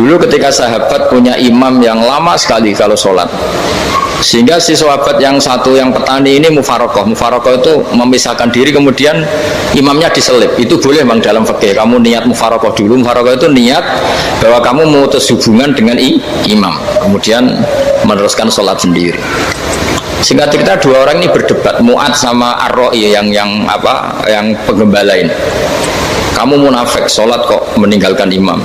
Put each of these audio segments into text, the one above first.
Dulu ketika sahabat punya imam yang lama sekali kalau sholat, sehingga si sahabat yang satu yang petani ini mufarokoh itu memisahkan diri, kemudian imamnya diselip. Itu boleh bang dalam fikih. Kamu niat mufarokoh dulu. Mufarokoh itu niat bahwa kamu memutus hubungan dengan imam, kemudian meneruskan sholat sendiri. Singkat cerita dua orang ini berdebat, Mu'ad sama Ar-Ra'i yang penggembala ini. Kamu munafik, sholat kok meninggalkan imam.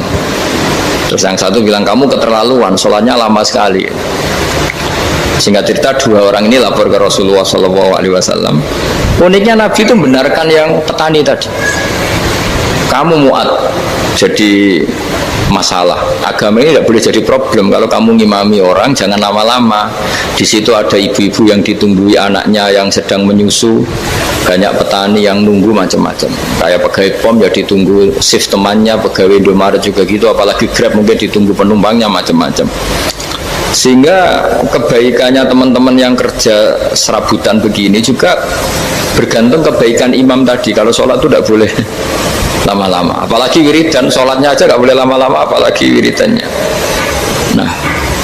Terus yang satu bilang, kamu keterlaluan, sholatnya lama sekali. Singkat cerita dua orang ini lapor ke Rasulullah SAW. Uniknya Nabi itu benarkan yang petani tadi. Kamu Mu'ad jadi masalah. Agama ini tidak boleh jadi problem. Kalau kamu ngimami orang, jangan lama-lama. Di situ ada ibu-ibu yang ditunggui anaknya yang sedang menyusu, banyak petani yang nunggu macam-macam. Kayak pegawai POM ya ditunggu shift temannya, pegawai Indomaret juga gitu, apalagi Grab mungkin ditunggu penumpangnya macam-macam. Sehingga kebaikannya teman-teman yang kerja serabutan begini juga bergantung kebaikan imam tadi. Kalau sholat itu tidak boleh lama-lama, apalagi wiridan. Sholatnya aja nggak boleh lama-lama, apalagi wiridannya. Nah,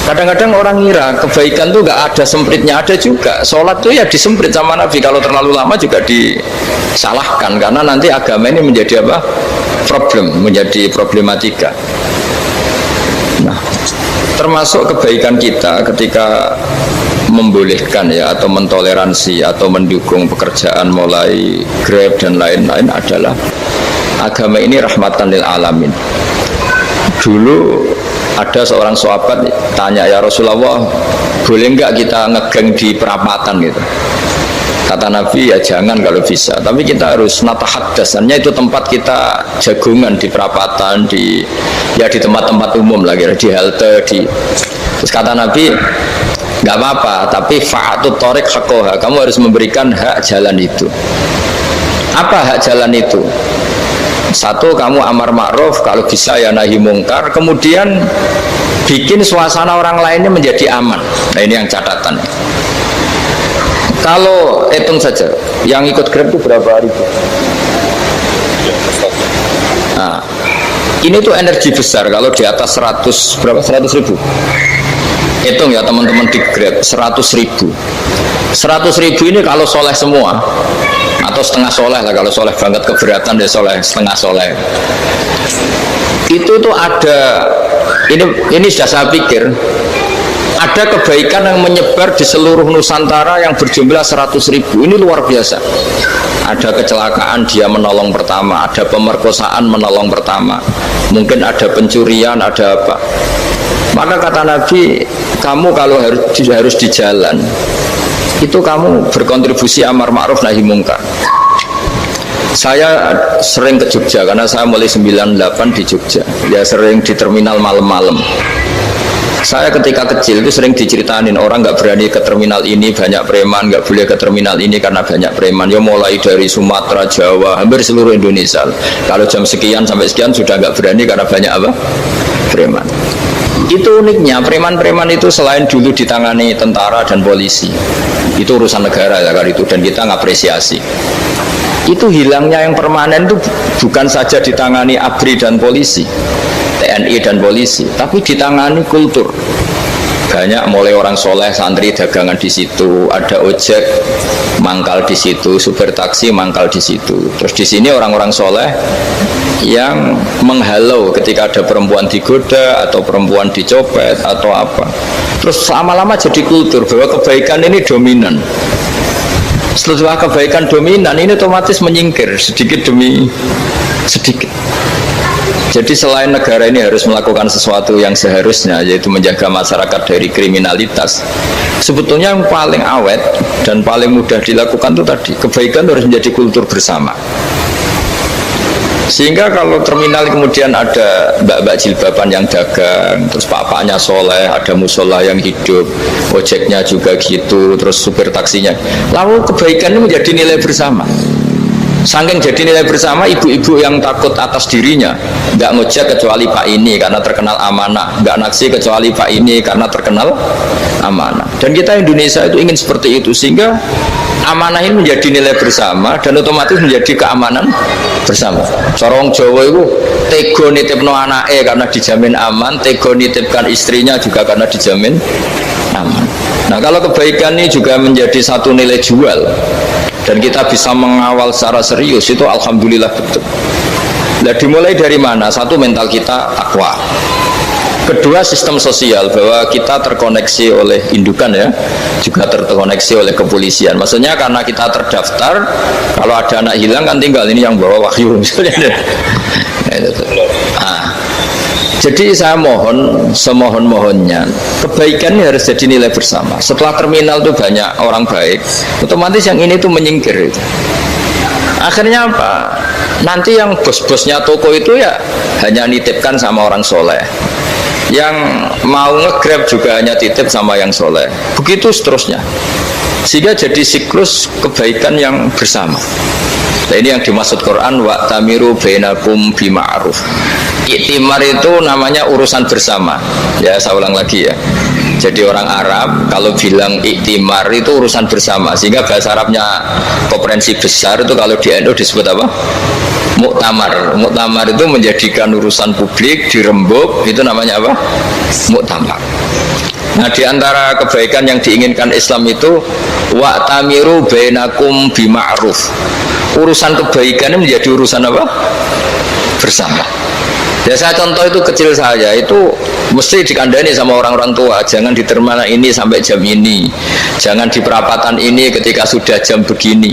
kadang-kadang orang ngira kebaikan tuh nggak ada sempritnya. Ada juga, sholat tuh ya disemprit sama Nabi. Kalau terlalu lama juga disalahkan, karena nanti agama ini menjadi apa? Menjadi problematika. Nah, termasuk kebaikan kita ketika membolehkan ya, atau mentoleransi atau mendukung pekerjaan mulai Grab dan lain-lain adalah agama ini rahmatan lil alamin. Dulu ada seorang sahabat tanya, ya Rasulullah, boleh nggak kita ngegeng di perapatan gitu? Kata Nabi, ya jangan kalau bisa, tapi kita harus natahaddasannya, itu tempat kita jagungan di perapatan, di tempat-tempat umum lagi, di halte, terus kata Nabi, nggak apa-apa, tapi fa'atut thoriq haqqaha, kamu harus memberikan hak jalan itu. Apa hak jalan itu? Satu, kamu amar ma'ruf, kalau bisa ya nahi mungkar, kemudian bikin suasana orang lainnya menjadi aman. Nah, ini yang catatan. Kalau hitung saja, yang ikut Grab itu berapa ribu? Nah, ini tuh energi besar kalau di atas 100 ribu. Hitung ya teman-teman di Grab, 100 ribu. 100 ribu ini kalau soleh semua, atau setengah soleh lah, kalau soleh banget keberatan ya soleh, setengah soleh. Itu tuh ada, ini sudah saya pikir, ada kebaikan yang menyebar di seluruh Nusantara yang berjumlah 100 ribu. Ini luar biasa. Ada kecelakaan, dia menolong pertama. Ada pemerkosaan, menolong pertama. Mungkin ada pencurian, ada apa. Maka kata Nabi, kamu kalau harus di jalan, itu kamu berkontribusi amar ma'ruf nahi mungkar. Saya sering ke Jogja, karena saya mulai 98 di Jogja. Ya sering di terminal malam-malam. Saya ketika kecil itu sering diceritain, orang nggak berani ke terminal ini, banyak preman, nggak boleh ke terminal ini karena banyak preman. Ya mulai dari Sumatera, Jawa, hampir seluruh Indonesia. Kalau jam sekian sampai sekian sudah nggak berani karena banyak apa? Preman. Itu uniknya, preman-preman itu selain dulu ditangani tentara dan polisi, itu urusan negara ya kali itu, dan kita ngapresiasi. Itu hilangnya yang permanen itu bukan saja ditangani ABRI dan polisi, TNI dan polisi, tapi ditangani kultur. Banyak mulai orang soleh, santri dagangan di situ, ada ojek mangkal di situ, supir taksi mangkal di situ. Terus di sini orang-orang soleh yang menghalau ketika ada perempuan digoda atau perempuan dicopet atau apa. Terus lama-lama jadi kultur bahwa kebaikan ini dominan. Setelah kebaikan dominan ini otomatis menyingkir sedikit demi sedikit. Jadi selain negara ini harus melakukan sesuatu yang seharusnya, yaitu menjaga masyarakat dari kriminalitas, sebetulnya yang paling awet dan paling mudah dilakukan itu tadi, kebaikan harus menjadi kultur bersama. Sehingga kalau terminal kemudian ada mbak-mbak jilbaban yang dagang, terus pak-paknya soleh, ada musola yang hidup, ojeknya juga gitu, terus supir taksinya, lalu kebaikan ini menjadi nilai bersama. Saking jadi nilai bersama, ibu-ibu yang takut atas dirinya, nggak ngojek kecuali Pak ini karena terkenal amanah, nggak naksi kecuali Pak ini karena terkenal amanah. Dan kita Indonesia itu ingin seperti itu, sehingga amanah ini menjadi nilai bersama dan otomatis menjadi keamanan bersama. Corong Jawa itu tego nitipno anake karena dijamin aman, tego nitipkan istrinya juga karena dijamin aman. Nah, kalau kebaikan ini juga menjadi satu nilai jual dan kita bisa mengawal secara serius, itu alhamdulillah betul. Nah, dimulai dari mana? Satu, mental kita takwa. Kedua, sistem sosial, bahwa kita terkoneksi oleh indukan ya, juga terkoneksi oleh kepolisian. Maksudnya karena kita terdaftar, kalau ada anak hilang kan tinggal ini yang bawa wahyu misalnya. Nah, jadi saya mohon, semohon-mohonnya, kebaikan ini harus jadi nilai bersama. Setelah terminal itu banyak orang baik, otomatis yang ini tuh menyingkir. Akhirnya apa? Nanti yang bos-bosnya toko itu ya hanya nitipkan sama orang soleh. Yang mau nge-grab juga hanya titip sama yang soleh. Begitu seterusnya. Sehingga jadi siklus kebaikan yang bersama. Nah, ini yang dimaksud Quran, wa tamiru bainakum bima'ruf. Iktimar itu namanya urusan bersama. Ya, saya ulang lagi ya. Jadi orang Arab kalau bilang iktimar itu urusan bersama. Sehingga bahasa Arabnya konferensi besar itu kalau di NU disebut apa? Muktamar. Muktamar itu menjadikan urusan publik dirembuk, itu namanya apa? Muktamar. Nah, di antara kebaikan yang diinginkan Islam itu wa tamiru bainakum bima'ruf. Urusan kebaikan ini menjadi urusan apa? Bersama. Ya, saya contoh itu kecil saja, itu mesti dikandani sama orang-orang tua, jangan di terminal ini sampai jam ini, jangan di perapatan ini ketika sudah jam begini.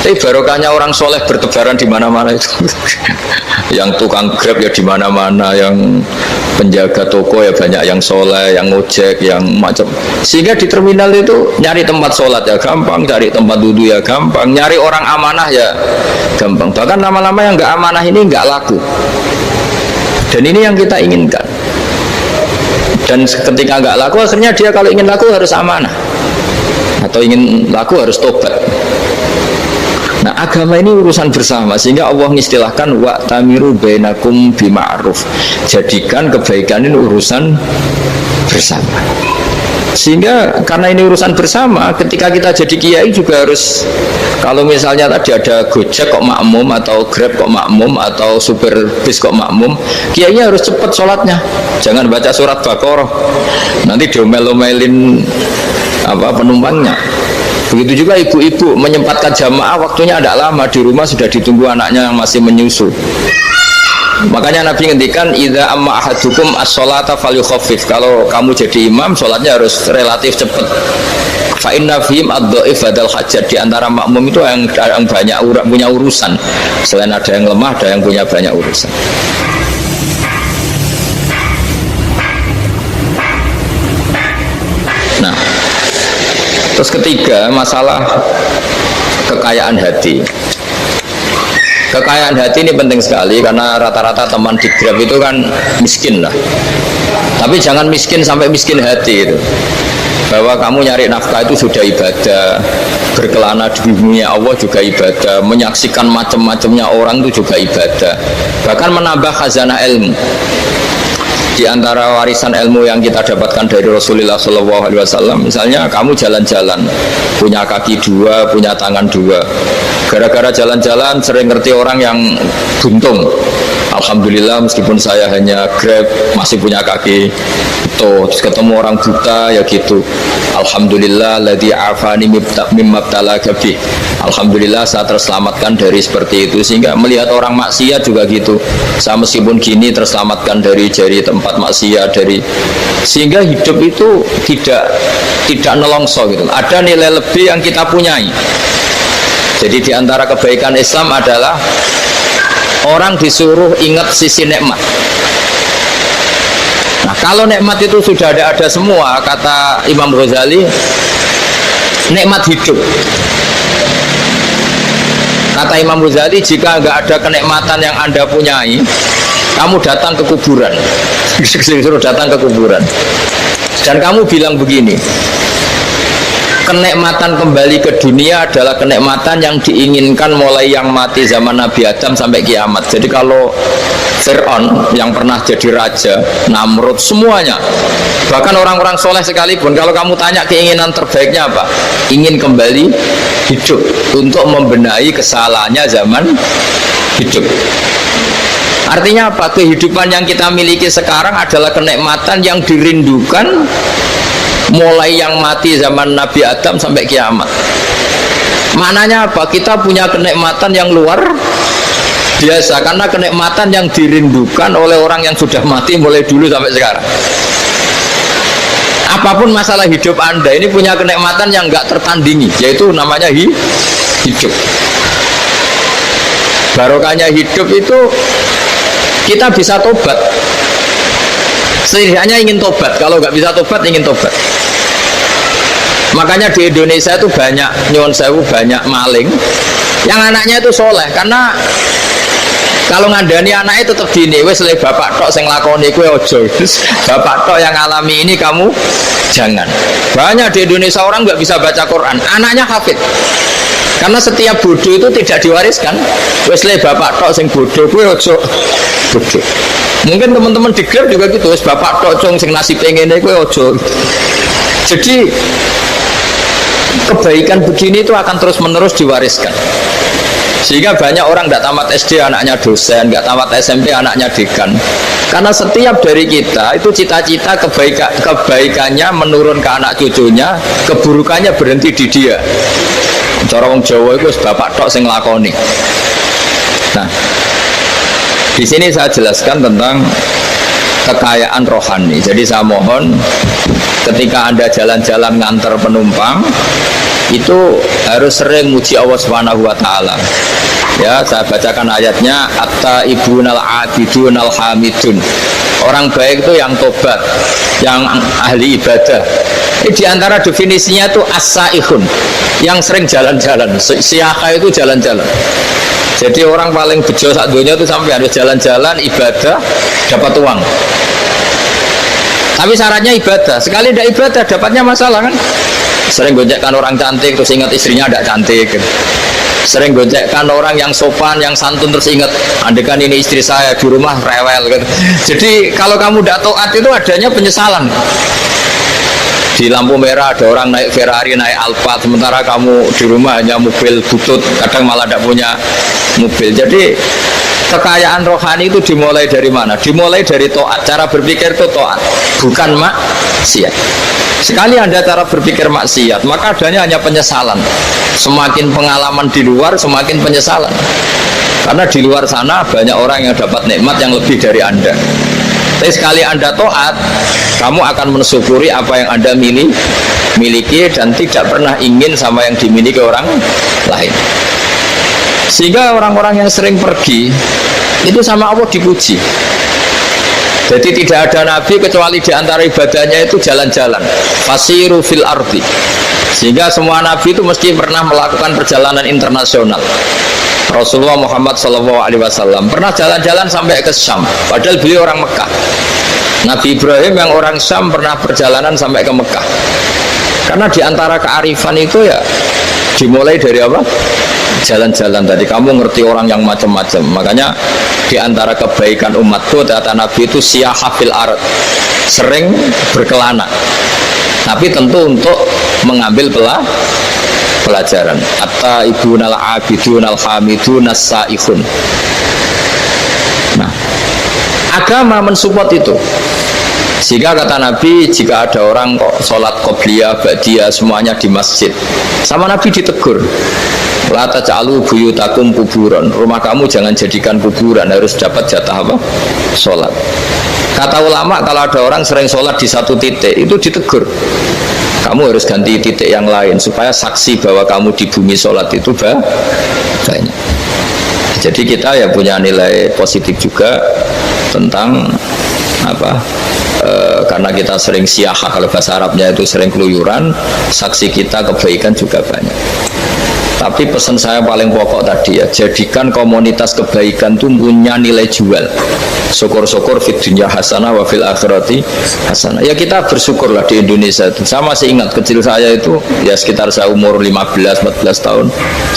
Tapi barokahnya orang soleh bertebaran di mana-mana itu. Yang tukang grab ya di mana-mana, yang penjaga toko ya banyak yang soleh, yang ngojek, yang macam. Sehingga di terminal itu nyari tempat sholat ya gampang, cari tempat duduk ya gampang, nyari orang amanah ya gampang. Bahkan lama-lama yang nggak amanah ini nggak laku. Dan ini yang kita inginkan. Dan ketika nggak laku, akhirnya dia kalau ingin laku harus amanah, atau ingin laku harus tobat. Nah, agama ini urusan bersama, sehingga Allah mengistilahkan wa tamiru bainakum bima'ruf. Jadikan kebaikan ini urusan bersama. Sehingga karena ini urusan bersama, ketika kita jadi kiai juga harus, kalau misalnya tadi ada Gojek kok makmum, atau Grab kok makmum, atau supir bis kok makmum, kiainya harus cepat sholatnya, jangan baca surat Baqarah, nanti diomel-omelin apa penumpangnya. Begitu juga ibu-ibu menyempatkan jamaah, waktunya tidak lama, di rumah sudah ditunggu anaknya yang masih menyusu. Makanya Nabi ngendikan idza amma ahadukum as-sholata falyukhaffif. Kalau kamu jadi imam, sholatnya harus relatif cepat. Fa inna fihim ad-dhaif badal hajat. Di antara makmum itu yang banyak punya urusan. Selain ada yang lemah, ada yang punya banyak urusan. Nah, terus ketiga, masalah kekayaan hati. Kekayaan hati ini penting sekali, karena rata-rata teman di Grab itu kan miskin lah. Tapi jangan miskin sampai miskin hati itu. Bahwa kamu nyari nafkah itu sudah ibadah, berkelana di bumi Allah juga ibadah, menyaksikan macam-macamnya orang itu juga ibadah. Bahkan menambah khazanah ilmu. Di antara warisan ilmu yang kita dapatkan dari Rasulullah SAW, misalnya kamu jalan-jalan, punya kaki dua, punya tangan dua. Gara-gara jalan-jalan sering ngerti orang yang buntung. Alhamdulillah, meskipun saya hanya Grab, masih punya kaki. Terus ketemu orang buta ya gitu. Alhamdulillah, ladzi afani mimma btalaka bih. Alhamdulillah, saya terselamatkan dari seperti itu. Sehingga melihat orang maksiat juga gitu. Saya meskipun gini terselamatkan dari jari tempat maksiat, dari, sehingga hidup itu tidak nelongso gitu. Ada nilai lebih yang kita punyai. Jadi di antara kebaikan Islam adalah orang disuruh ingat sisi nikmat. Nah, kalau nikmat itu sudah ada semua, kata Imam Ghazali, nikmat hidup. Kata Imam Ghazali, jika nggak ada kenikmatan yang Anda punyai, kamu datang ke kuburan. Disuruh datang ke kuburan. Dan kamu bilang begini, kenikmatan kembali ke dunia adalah kenikmatan yang diinginkan mulai yang mati zaman Nabi Adam sampai kiamat. Jadi kalau Fir'aun yang pernah jadi raja, Namrud, semuanya, bahkan orang-orang soleh sekalipun, kalau kamu tanya keinginan terbaiknya apa? Ingin kembali hidup untuk membenahi kesalahannya zaman hidup. Artinya apa? Kehidupan yang kita miliki sekarang adalah kenikmatan yang dirindukan mulai yang mati zaman Nabi Adam sampai kiamat. Maknanya apa? Kita punya kenikmatan yang luar biasa karena kenikmatan yang dirindukan oleh orang yang sudah mati mulai dulu sampai sekarang. Apapun masalah hidup Anda ini punya kenikmatan yang nggak tertandingi, yaitu namanya hidup. Barokahnya hidup itu kita bisa tobat. Setidaknya ingin tobat. Kalau nggak bisa tobat, ingin tobat. Makanya di Indonesia itu banyak nyuwun sewu, banyak maling yang anaknya itu soleh, karena kalau ngandani anaknya tetap gini, wes le bapak tok sing lakoni kowe ojo, bapak tok yang alami ini kamu jangan. Banyak di Indonesia orang nggak bisa baca Quran, anaknya hafid, karena setiap bodoh itu tidak diwariskan. Wes le bapak tok sing bodoh kowe ojo bodoh. Mungkin teman-teman di Grab juga gitu, wes bapak tok cung sing nasib ngene kowe ojo. Jadi kebaikan begini itu akan terus-menerus diwariskan. Sehingga banyak orang tidak tamat SD anaknya dosen, nggak tamat SMP anaknya dekan. Karena setiap dari kita itu cita-cita kebaikannya menurun ke anak cucunya, keburukannya berhenti di dia. Cara wong Jawa itu bapak tok sing lakoni. Nah, di sini saya jelaskan tentang kekayaan rohani. Jadi saya mohon ketika Anda jalan-jalan ngantar penumpang itu harus sering muji Allah Subhanahu wa taala. Ya, saya bacakan ayatnya, at-taibunal abidunal hamidun. Orang baik itu yang tobat, yang ahli ibadah. Ini diantara definisinya itu as-saihun, yang sering jalan-jalan. Siaka itu jalan-jalan. Jadi orang paling bejo sak dunia itu sampai harus jalan-jalan ibadah dapat uang. Tapi syaratnya ibadah. Sekali tidak ibadah dapatnya masalah kan. Sering gonjekkan orang cantik terus ingat istrinya tidak cantik. Sering gonjekkan orang yang sopan, yang santun terus ingat andekan ini istri saya di rumah rewel kan. Jadi kalau kamu tidak taat itu adanya penyesalan. Di lampu merah ada orang naik Ferrari, naik Alphard, sementara kamu di rumah hanya mobil butut, kadang malah tidak punya mobil. Jadi kekayaan rohani itu dimulai dari mana? Dimulai dari taat. Cara berpikir itu taat, bukan maksiat. Sekali Anda cara berpikir maksiat, maka adanya hanya penyesalan. Semakin pengalaman di luar, semakin penyesalan. Karena di luar sana banyak orang yang dapat nikmat yang lebih dari Anda. Tapi sekali Anda taat, kamu akan mensyukuri apa yang Anda miliki dan tidak pernah ingin sama yang dimiliki orang lain. Sehingga orang-orang yang sering pergi itu sama Allah dipuji. Jadi tidak ada nabi kecuali di antara ibadahnya itu jalan-jalan. Fasiru fil ardi. Sehingga semua nabi itu mesti pernah melakukan perjalanan internasional. Rasulullah Muhammad SAW pernah jalan-jalan sampai ke Syam, padahal beliau orang Mekah. Nabi Ibrahim yang orang Syam pernah perjalanan sampai ke Mekah. Karena di antara kearifan itu ya dimulai dari apa? Jalan-jalan tadi. Kamu ngerti orang yang macam-macam. Makanya di antara kebaikan umatku kata Nabi itu siyahafil ard, sering berkelana. Tapi tentu untuk mengambil pelajaran. At-taibunal abidunal hamidun as-saihun. Nah, agama mensupport itu. Sehingga kata Nabi, jika ada orang kok sholat qobliyah, ba'diyah semuanya di masjid, sama Nabi ditegur, la taj'alu buyutakum kuburan. Rumah kamu jangan jadikan kuburan, harus dapat jatah apa? Sholat. Kata ulama, kalau ada orang sering sholat di satu titik, itu ditegur. Kamu harus ganti titik yang lain supaya saksi bahwa kamu di bumi sholat itu banyak. Jadi kita ya punya nilai positif juga tentang apa? Karena kita sering siahah, kalau bahasa Arabnya itu sering keluyuran, saksi kita kebaikan juga banyak. Tapi pesan saya paling pokok tadi ya, jadikan komunitas kebaikan itu punya nilai jual. Syukur-syukur fid dunya hasanah wa fil akhirati hasanah. Ya kita bersyukurlah di Indonesia itu. Saya masih ingat kecil saya itu ya sekitar saya umur 15-14 tahun.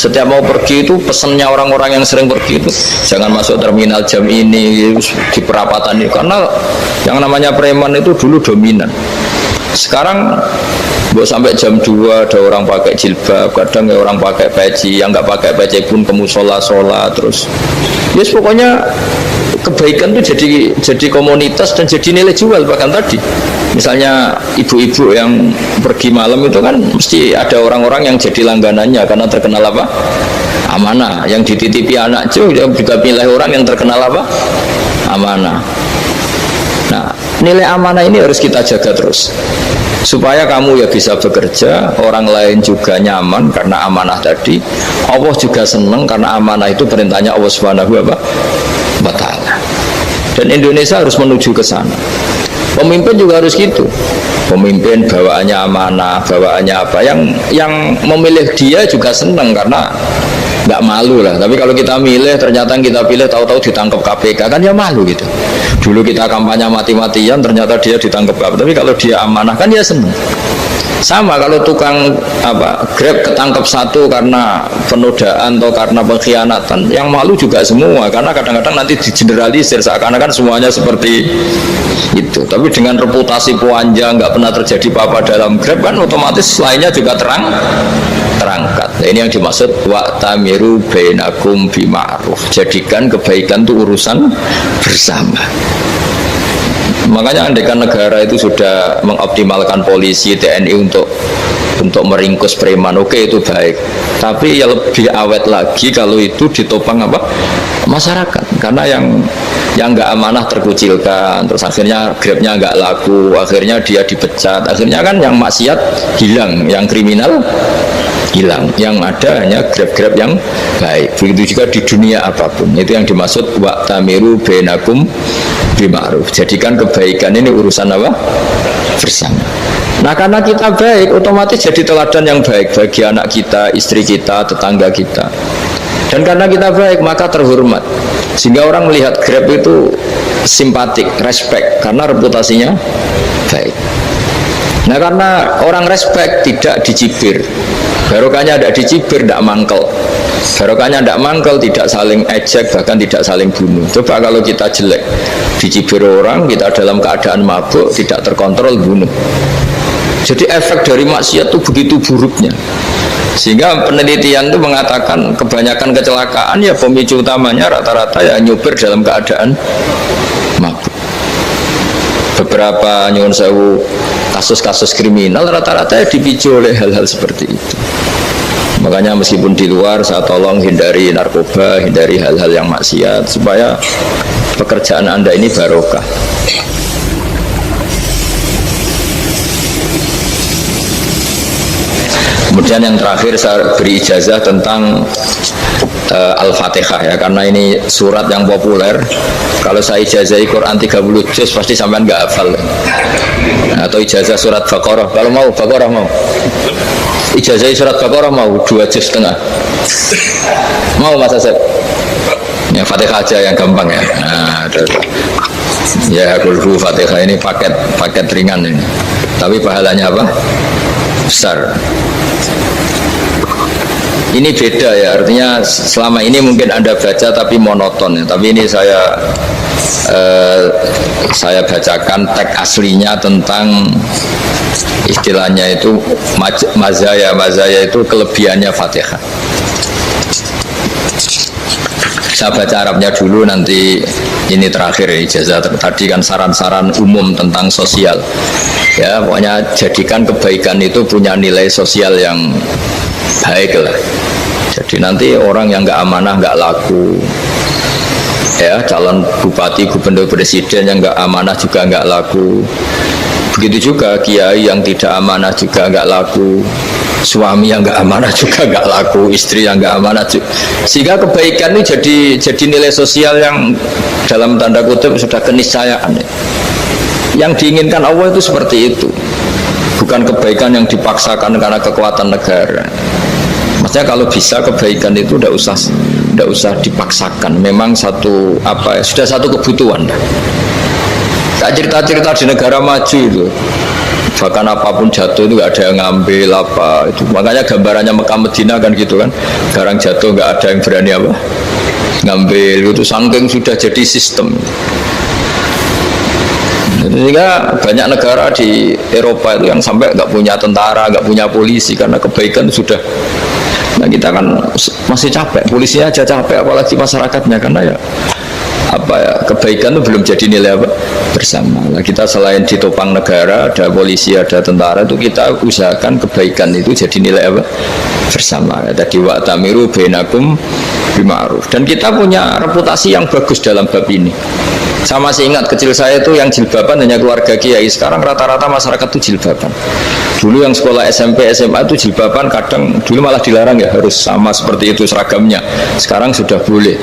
Setiap mau pergi itu pesannya orang-orang yang sering pergi itu jangan masuk terminal jam ini di perapatan ini, karena yang namanya preman itu dulu dominan. Sekarang sampai jam 2 ada orang pakai jilbab, kadang ya orang pakai peci, yang nggak pakai peci pun ke musola sholat terus. Yes, pokoknya kebaikan itu jadi komunitas dan jadi nilai jual. Bahkan tadi misalnya ibu-ibu yang pergi malam itu kan mesti ada orang-orang yang jadi langganannya karena terkenal apa? Amanah. Yang dititipi anak juga pilih orang yang terkenal apa? Amanah. Nah, nilai amanah ini harus kita jaga terus supaya kamu ya bisa bekerja, orang lain juga nyaman karena amanah tadi. Allah juga senang karena amanah itu perintahnya Allah Subhanahu wa ta'ala. Dan Indonesia harus menuju ke sana. Pemimpin juga harus gitu. Pemimpin bawaannya amanah, bawaannya apa, yang memilih dia juga senang karena nggak malu lah. Tapi kalau kita milih ternyata kita pilih tahu-tahu ditangkap KPK kan ya malu gitu. Dulu kita kampanye mati-matian ternyata dia ditangkap KPK. Tapi kalau dia amanah kan dia senang. Sama kalau tukang Grab ketangkap satu karena penodaan atau karena pengkhianatan, yang malu juga semua karena kadang-kadang nanti digeneralisir seakan-akan semuanya seperti itu. Tapi dengan reputasi panjang nggak pernah terjadi apa-apa dalam Grab kan otomatis lainnya juga terangkat. Nah, ini yang dimaksud wa'tamiru bainakum bima'ruf. Jadikan kebaikan itu urusan bersama. Makanya andaikan negara itu sudah mengoptimalkan polisi, TNI untuk meringkus preman, oke, itu baik. Tapi ya lebih awet lagi kalau itu ditopang masyarakat. Karena yang nggak amanah terkucilkan, terus akhirnya Grabnya nggak laku, akhirnya dia dipecat, akhirnya kan yang maksiat hilang, yang kriminal hilang, yang ada hanya Grab-Grab yang baik. Begitu juga di dunia apapun. Itu yang dimaksud wa'tamiru bainakum bima'ruf. Jadikan kebaikan ini urusan bersama. Nah, karena kita baik, otomatis jadi teladan yang baik bagi anak kita, istri kita, tetangga kita. Dan karena kita baik, maka terhormat. Sehingga orang melihat Grab itu simpatik, respect, karena reputasinya baik. Nah, karena orang respect tidak dicibir. Barokahnya tidak dicibir, tidak mangkel. Barokahnya tidak mangkel, tidak saling ejek, bahkan tidak saling bunuh. Coba kalau kita jelek, dicibir orang, kita dalam keadaan mabuk, tidak terkontrol, bunuh. Jadi efek dari maksiat itu begitu buruknya. Sehingga penelitian itu mengatakan kebanyakan kecelakaan ya pemicu utamanya rata-rata ya nyupir dalam keadaan mabuk. Beberapa nyuwun sewu kasus-kasus kriminal rata-rata ya dipicu oleh hal-hal seperti itu. Makanya meskipun di luar saya tolong hindari narkoba, hindari hal-hal yang maksiat supaya pekerjaan Anda ini barokah. Kemudian yang terakhir saya beri ijazah tentang Al-Fatihah ya, karena ini surat yang populer. Kalau saya ijazahi Quran 30 juz pasti sampean nggak hafal. Atau ijazah surat Baqarah, kalau mau Baqarah mau. Ijazahi surat Baqarah mau 2 juz setengah. Mau Mas Asep? Ya Fatihah aja yang gampang ya. Nah, ya Qul Fatihah ini paket ringan ini. Tapi pahalanya apa? Besar. Ini beda ya, artinya selama ini mungkin Anda baca tapi monoton ya. Tapi ini saya bacakan teks aslinya tentang istilahnya itu mazaya itu kelebihannya Fatihah. Saya baca Arabnya dulu, nanti ini terakhir ya, ijazah tadi kan saran-saran umum tentang sosial ya, pokoknya jadikan kebaikan itu punya nilai sosial yang baik lah. Jadi nanti orang yang nggak amanah nggak laku ya, calon bupati, gubernur, presiden yang nggak amanah juga nggak laku. Begitu juga kiai yang tidak amanah juga nggak laku, suami yang nggak amanah juga nggak laku, istri yang nggak amanah juga. Sehingga kebaikan ini jadi nilai sosial yang dalam tanda kutip sudah keniscayaan. Yang diinginkan Allah itu seperti itu, bukan kebaikan yang dipaksakan karena kekuatan negara. maksudnya kalau bisa kebaikan itu tidak usah dipaksakan, memang satu apa ya, sudah satu kebutuhan. Kayak cerita-cerita di negara maju itu, bahkan apapun jatuh itu nggak ada yang ngambil apa itu, makanya gambarannya Mekah Medina kan gitu kan, barang jatuh nggak ada yang berani apa ngambil, itu saking sudah jadi sistem. Sehingga banyak negara di Eropa itu yang sampai nggak punya tentara, nggak punya polisi karena kebaikan sudah. Nah kita kan masih capek, polisinya aja capek, apalagi masyarakatnya, karena ya apa ya, kebaikan itu belum jadi nilai apa bersama. Nah, kita selain ditopang negara, ada polisi, ada tentara, itu kita usahakan kebaikan itu jadi nilai apa bersama. Tadi wa tamiru bainakum bima'ruf. Dan kita punya reputasi yang bagus dalam bab ini. Saya masih ingat kecil saya itu yang jilbaban hanya keluarga kiai. Sekarang rata-rata masyarakat itu jilbaban. Dulu yang sekolah SMP, SMA itu jilbaban kadang dulu malah dilarang ya, harus sama seperti itu seragamnya. Sekarang sudah boleh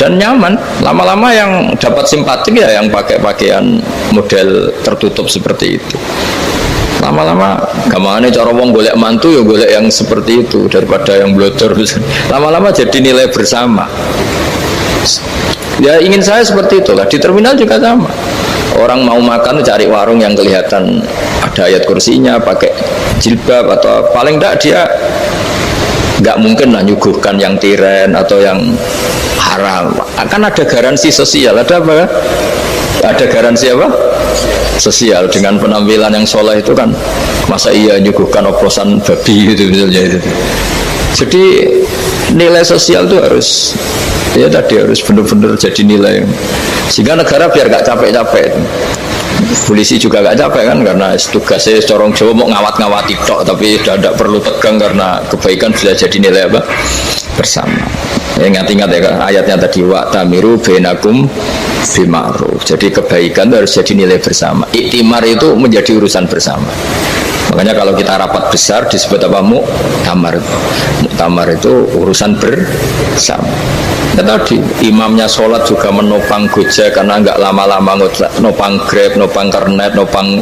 dan nyaman. Lama-lama yang dapat simpatik ya yang pakai pakaian model tertutup seperti itu. Lama-lama gamane cara wong golek mantu ya golek yang seperti itu daripada yang blodor. Lama-lama jadi nilai bersama. Ya ingin saya seperti itulah. Di terminal juga sama. Orang mau makan cari warung yang kelihatan ada ayat kursinya, pakai jilbab, atau paling tidak dia nggak mungkin lah nyuguhkan yang tiren atau yang haram. Akan ada garansi sosial. Ada apa? Ada garansi apa? Sosial. Dengan penampilan yang soleh itu kan, masa iya nyuguhkan oplosan babi gitu misalnya itu. Jadi nilai sosial itu harus, ya tadi harus benar-benar jadi nilai, sehingga negara biar gak capek-capek. Polisi juga gak capek kan, karena tugasnya corong Jawa mau ngawat-ngawati tok, tapi sudah tidak perlu tegang karena kebaikan sudah jadi nilai apa bersama. Ingat-ingat ya ayatnya tadi, wa tamiru bainakum bima'ruf. Jadi kebaikan itu harus jadi nilai bersama. Iktimar itu menjadi urusan bersama. Makanya kalau kita rapat besar disebut apa? Muktamar. Muktamar itu urusan bersama. Ya tadi imamnya sholat juga menopang Gojek karena nggak lama-lama nopang Grab, nopang Kernet, nopang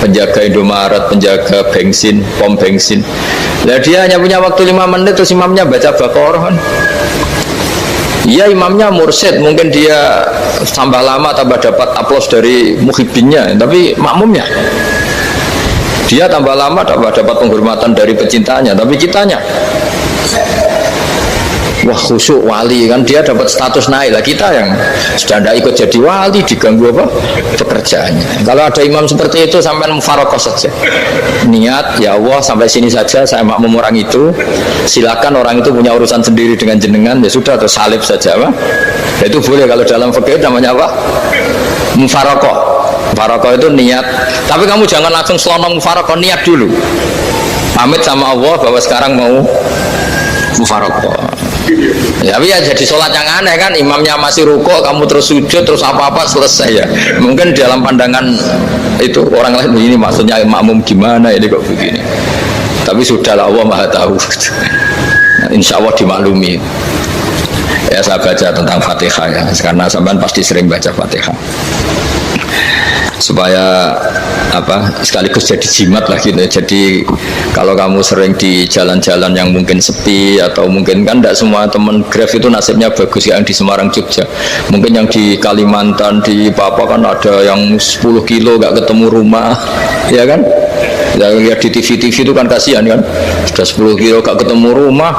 penjaga Indomaret, penjaga bensin, pom bensin. Nah dia hanya punya waktu 5 menit terus imamnya baca Baqarah kan. Iya imamnya mursyid, mungkin dia tambah lama tambah dapat aplaus dari muhibbinnya, tapi makmumnya dia tambah lama dapat penghormatan dari pecintanya, tapi kitanya wah khusyuk wali kan, dia dapat status naik lah. Kita yang sudah tidak ikut jadi wali diganggu apa pekerjaannya. Kalau ada imam seperti itu sampai mufarokoh saja, niat ya Allah sampai sini saja saya makmum orang itu, silakan orang itu punya urusan sendiri dengan jenengan, ya sudah, atau salib saja apa ya, itu boleh. Kalau dalam fikih namanya apa? Mufarokoh. Mufarokoh itu niat, tapi kamu jangan langsung selonong mufarokoh, niat dulu pamit sama Allah bahwa sekarang mau mufarokoh. Ya, tapi ya jadi sholat yang aneh kan, imamnya masih rukuk, kamu terus sujud, terus apa-apa selesai ya. Mungkin dalam pandangan itu orang lain ini maksudnya makmum gimana ini kok begini. Tapi sudahlah, Allah Maha tahu. Nah, insya Allah dimaklumi. Ya saya baca tentang Fatihah ya, karena sampean pasti sering baca Fatihah. Supaya apa sekaligus jadi jimat lah gitu. Jadi kalau kamu sering di jalan-jalan yang mungkin sepi, atau mungkin kan tidak semua teman Grab itu nasibnya bagus yang di Semarang Jogja, mungkin yang di Kalimantan di Papua kan ada yang 10 kilo gak ketemu rumah ya kan, yang lihat di TV itu kan kasihan kan, sudah 10 kilo gak ketemu rumah,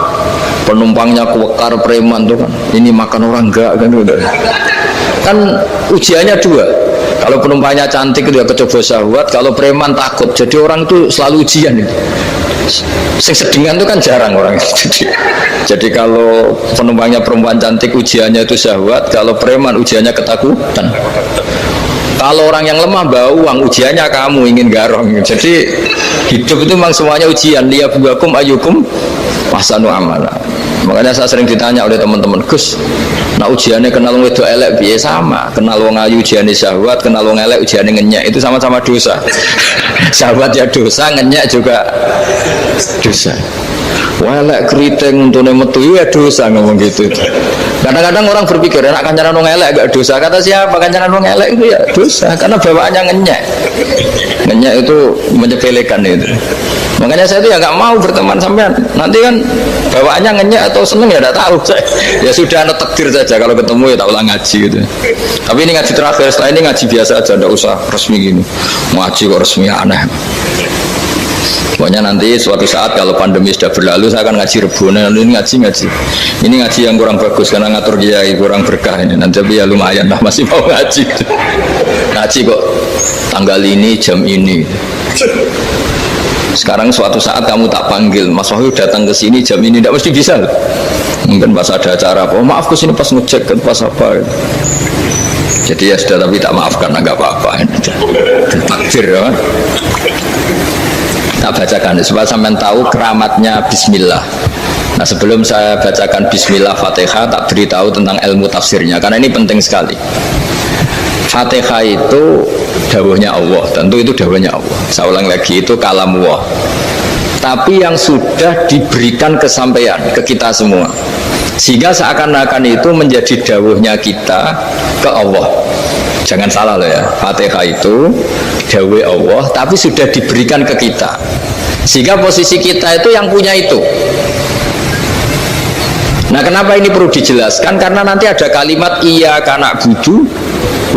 penumpangnya kewekar preman tuh kan, ini makan orang enggak kan, udah kan ujiannya dua. Kalau penumpangnya cantik itu ya kecoba syahwat, kalau preman takut. Jadi orang itu selalu ujian itu. Sing sedingan itu kan jarang orang. Jadi kalau penumpangnya perempuan cantik ujiannya itu syahwat, kalau preman ujiannya ketakutan. Kalau orang yang lemah bawa uang ujiannya kamu ingin garong. Jadi hidup itu memang semuanya ujian. Liyabluwakum ayyukum ahsanu amala. Makanya saya sering ditanya oleh teman-teman, Gus, nah ujiannya kenal wong wedok elek piye? Sama, kenal wong ayu ujiannya syahwat, kenal wong elek ujiannya ngenyek, itu sama-sama dosa. Syahwat ya dosa, ngenyek juga dosa. Wah elek keriting untune metu ya dosa, ngomong gitu. Kadang-kadang orang berpikir enak kancanan wong elek gak dosa. Kata siapa? Kancanan wong elek itu ya dosa, karena bawaannya ngenyek. Ngenyek itu menyepelekan itu. Makanya saya itu ya nggak mau berteman sampean. Nanti kan bawaannya ngenyek atau seneng ya tidak tahu. Ya sudah ada takdir saja kalau ketemu ya tak ulang ngaji gitu. Tapi ini ngaji terakhir, setelah ini ngaji biasa aja, tidak usah resmi gini. Ngaji kok resmi aneh. Pokoknya nanti suatu saat kalau pandemi sudah berlalu saya akan ngaji Rebonan, ini ngaji. Ini ngaji yang kurang bagus karena ngatur kiai kurang berkah ini. Nanti tapi ya lumayan lah masih mau ngaji. Ngaji kok tanggal ini jam ini. Sekarang suatu saat kamu tak panggil, Mas Wahyu datang ke sini jam ini, tidak mesti bisa. Mungkin pas ada acara apa, oh, maaf ke sini pas ngecek kan pas apa. Jadi ya sudah, tapi tak maafkan, enggak apa-apa. Takdir ya. Tak bacakan supaya sampean tahu keramatnya Bismillah. Nah sebelum saya bacakan Bismillah Fatihah, tak beritahu tentang ilmu tafsirnya karena ini penting sekali. Fatihah itu dawuhnya Allah, tentu itu dawuhnya Allah. Saya ulang lagi, itu kalam Allah. Tapi yang sudah diberikan kesampaian ke kita semua, sehingga seakan-akan itu menjadi dawuhnya kita ke Allah. Jangan salah loh ya, Fatihah itu dawuh Allah, tapi sudah diberikan ke kita, sehingga posisi kita itu yang punya itu. Nah kenapa ini perlu dijelaskan? Karena nanti ada kalimat iyyaka na'budu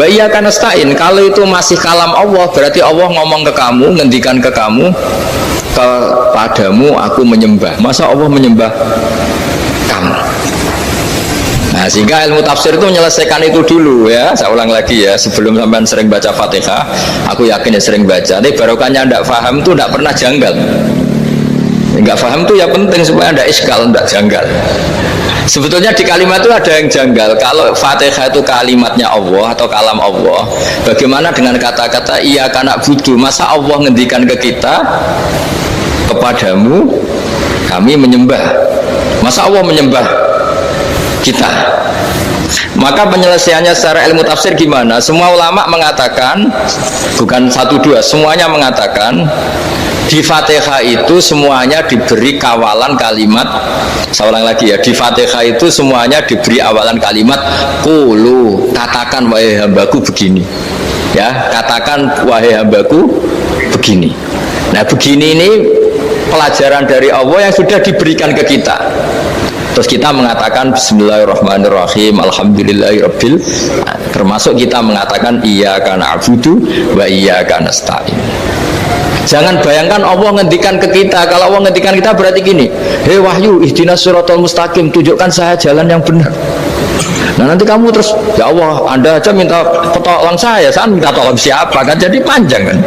wa iyyaka nasta'in. Kalau itu masih kalam Allah, berarti Allah ngomong ke kamu, ngendikan ke kamu, kepadamu aku menyembah. Masa Allah menyembah kamu? Nah sehingga ilmu tafsir itu menyelesaikan itu dulu ya. Saya ulang lagi ya, sebelum sampean sering baca Fatihah, aku yakin ya sering baca, tapi barokahnya tidak paham itu tidak pernah janggal. Enggak paham itu ya penting supaya tidak iskal, tidak janggal. Sebetulnya di kalimat itu ada yang janggal. Kalau Fatihah itu kalimatnya Allah atau kalam Allah, bagaimana dengan kata-kata iyyaka na'budu? Masa Allah ngendikan ke kita, kepadamu kami menyembah? Masa Allah menyembah kita? Maka penyelesaiannya secara ilmu tafsir gimana? Semua ulama mengatakan, bukan satu dua, semuanya mengatakan di Fatihah itu semuanya diberi kawalan kalimat. Saya ulang lagi ya, di Fatihah itu semuanya diberi awalan kalimat qulu, katakan wahai hambaku begini ya, katakan wahai hambaku begini. Nah begini ini pelajaran dari Allah yang sudah diberikan ke kita. Terus kita mengatakan Bismillahirrahmanirrahim, Alhamdulillahirabbil, termasuk kita mengatakan iyyaka na'budu wa iyyaka nasta'in. Jangan bayangkan Allah ngendikan ke kita. Kalau Allah ngendikan kita berarti gini, hei Wahyu, ihdinas siratal mustaqim, tunjukkan saya jalan yang benar. Nah nanti kamu terus, ya Allah, Anda aja minta tolong saya minta tolong siapa kan, jadi panjang kan.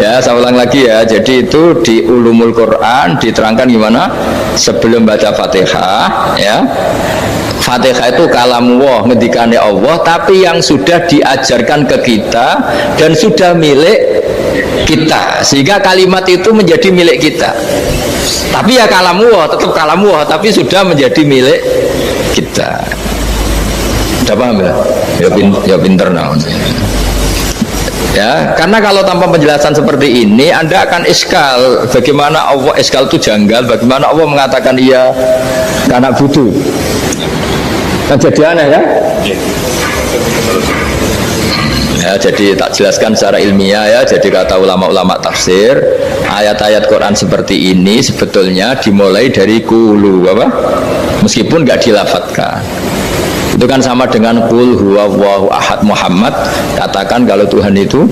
Ya saya ulang lagi ya, jadi itu di Ulumul Quran diterangkan gimana sebelum baca Fatihah ya. Fatihah itu kalamullah, ngendikannya Allah, tapi yang sudah diajarkan ke kita dan sudah milik kita, sehingga kalimat itu menjadi milik kita. Tapi ya kalamullah, tetap kalamullah, tapi sudah menjadi milik kita. Sudah paham ya? Ya pinter nah. Ya, karena kalau tanpa penjelasan seperti ini Anda akan iskal. Bagaimana Allah, iskal itu janggal, bagaimana Allah mengatakan iya karena butuh. Kan jadi aneh ya? Ya, jadi tak jelaskan secara ilmiah ya. Jadi kata ulama-ulama tafsir, ayat-ayat Quran seperti ini sebetulnya dimulai dari qulu apa? Meskipun nggak dilafatkan. Itu kan sama dengan qul huwallahu ahad Muhammad, katakan kalau Tuhan itu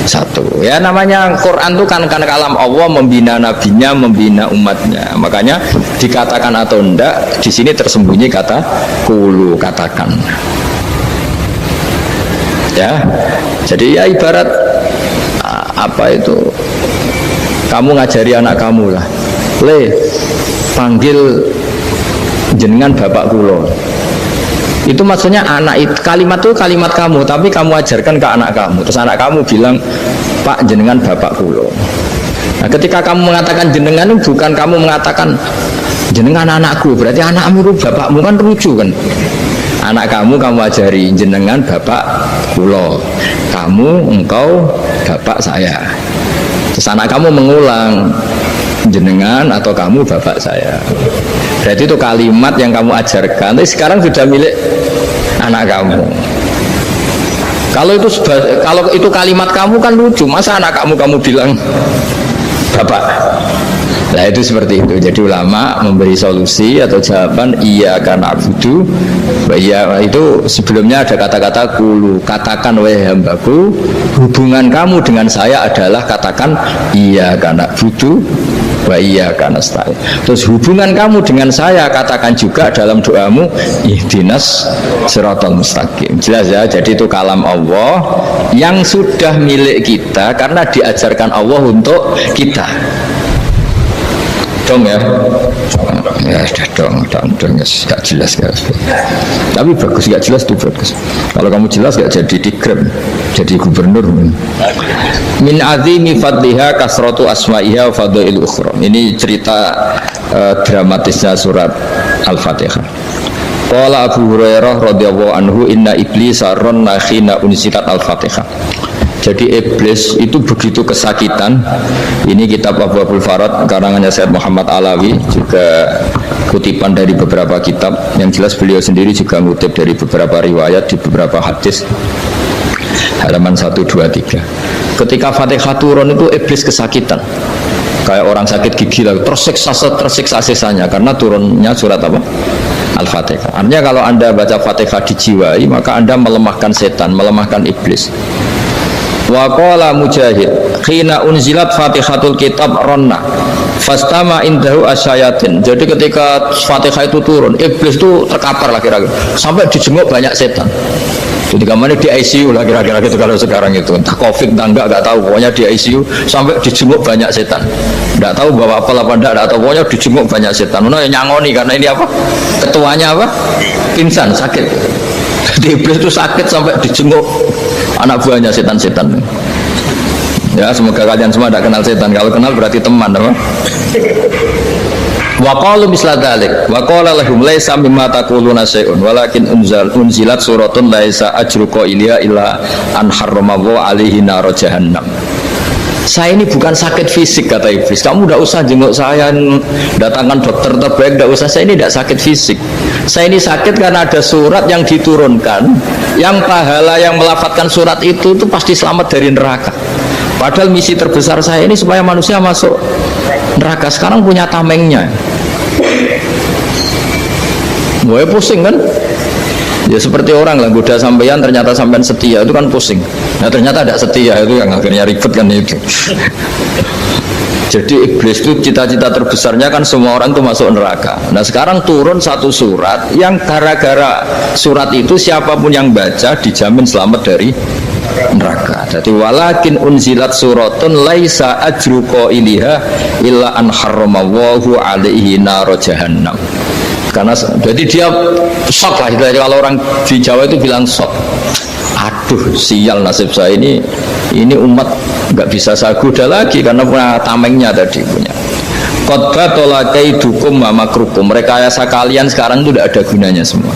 satu. Ya namanya Quran itu kan kalam Allah, membina nabinya, membina umatnya. Makanya dikatakan atau enggak, di sini tersembunyi kata qulu, katakan. Ya, jadi ya ibarat apa itu, kamu ngajari anak kamu lah, panggil jenengan bapak kulo. Itu maksudnya anak itu, kalimat itu kalimat kamu, tapi kamu ajarkan ke anak kamu. Terus anak kamu bilang, Pak jenengan bapak kulo. Nah ketika kamu mengatakan jenengan, bukan kamu mengatakan jenengan anakku, berarti anakmu itu bapakmu, kan lucu kan. Anak kamu ajari jenengan bapak kulo, kamu engkau bapak saya. Terus anak kamu mengulang, jenengan atau kamu bapak saya. Berarti itu kalimat yang kamu ajarkan, tapi sekarang sudah milik anak kamu. Kalau itu kalimat kamu kan lucu, masa anak kamu bilang bapak. Nah itu seperti itu. Jadi ulama memberi solusi atau jawaban iya karena abudu. Iya itu sebelumnya ada kata-kata kulu, katakan wahai hambaku, hubungan kamu dengan saya adalah katakan iya karena abudu wa iya karena nasta'in. Terus hubungan kamu dengan saya katakan juga dalam doamu ihdinas siratal mustaqim. Jelas ya. Jadi itu kalam Allah yang sudah milik kita karena diajarkan Allah untuk kita. Dong ya, ya sudah dong, gak jelas gak. Tapi bagus, gak jelas itu bagus. Kalau kamu jelas gak jadi dikrem, jadi gubernur. Min azimi fadliha kasratu asma'iha wa fadlil ukhra. Ini cerita dramatisnya surat Al-Fatihah. Qala Abu Hurairah radhiyallahu anhu inna iblisa ranna khina unzilat Al-Fatihah. Jadi iblis itu begitu kesakitan. Ini kitab Abwaabul Farad karangannya Syekh Muhammad Alawi, juga kutipan dari beberapa kitab. Yang jelas beliau sendiri juga ngutip dari beberapa riwayat di beberapa hadis. Halaman 1, 2, 3. Ketika Fatihah turun itu iblis kesakitan. Kayak orang sakit gigi lah, tersiksa sisanya karena turunnya surat apa? Al-Fatihah. Artinya kalau Anda baca Fatihah dijiwai, maka Anda melemahkan setan, melemahkan iblis. Wa qala Mujahid khina unzilat Fatihatul kitab ronna fastama indahu asyayatin. Jadi ketika Fatihah itu turun, iblis itu terkapar lah kira-kira sampai dijenguk banyak setan. Jadi kemana di ICU lah kira-kira gitu kalau sekarang itu, entah COVID entah enggak tahu, pokoknya di ICU sampai dijenguk banyak setan. Enggak tahu bawa apel apa enggak tahu, pokoknya dijenguk banyak setan. Mana yang nyangoni karena ini apa? Ketuanya apa? Pingsan, sakit. Jadi iblis itu sakit sampai dijenguk anak buahnya setan-setan. Ya semoga kalian semua tidak kenal setan. Kalau kenal berarti teman, apa? Wa qalu misla dzalik wa qala lahum laisa mimma taquluna syai'un walakin unzilat suratun laisa ajruqa ilya illa an harramallahu alaihi nar jahannam. Saya ini bukan sakit fisik kata iblis. Kamu tidak usah jenguk saya, datangkan dokter terbaik, tidak usah. Saya ini tidak sakit fisik. Saya ini sakit karena ada surat yang diturunkan, yang pahala yang melafadzkan surat itu pasti selamat dari neraka. Padahal misi terbesar saya ini supaya manusia masuk neraka. Sekarang punya tamengnya. Gue pusing kan? Ya seperti orang lah, goda sampeyan ternyata sampean setia, itu kan pusing. Nah ternyata tidak setia, itu yang akhirnya ribet kan itu. Jadi iblis itu cita-cita terbesarnya kan semua orang itu masuk neraka. Nah sekarang turun satu surat yang gara-gara surat itu siapapun yang baca dijamin selamat dari neraka. Jadi walakin unzilat suratun laisa ajru qailiha illa an harramallahu alaihi nar jahannam. Karena jadi dia shock lah, kalau orang di Jawa itu bilang shock. Aduh sial nasib saya ini umat nggak bisa saya goda lagi karena punya tamengnya tadi punya. Khotbah tolakai dukum makrukum, rekayasa kalian sekarang itu tidak ada gunanya semua.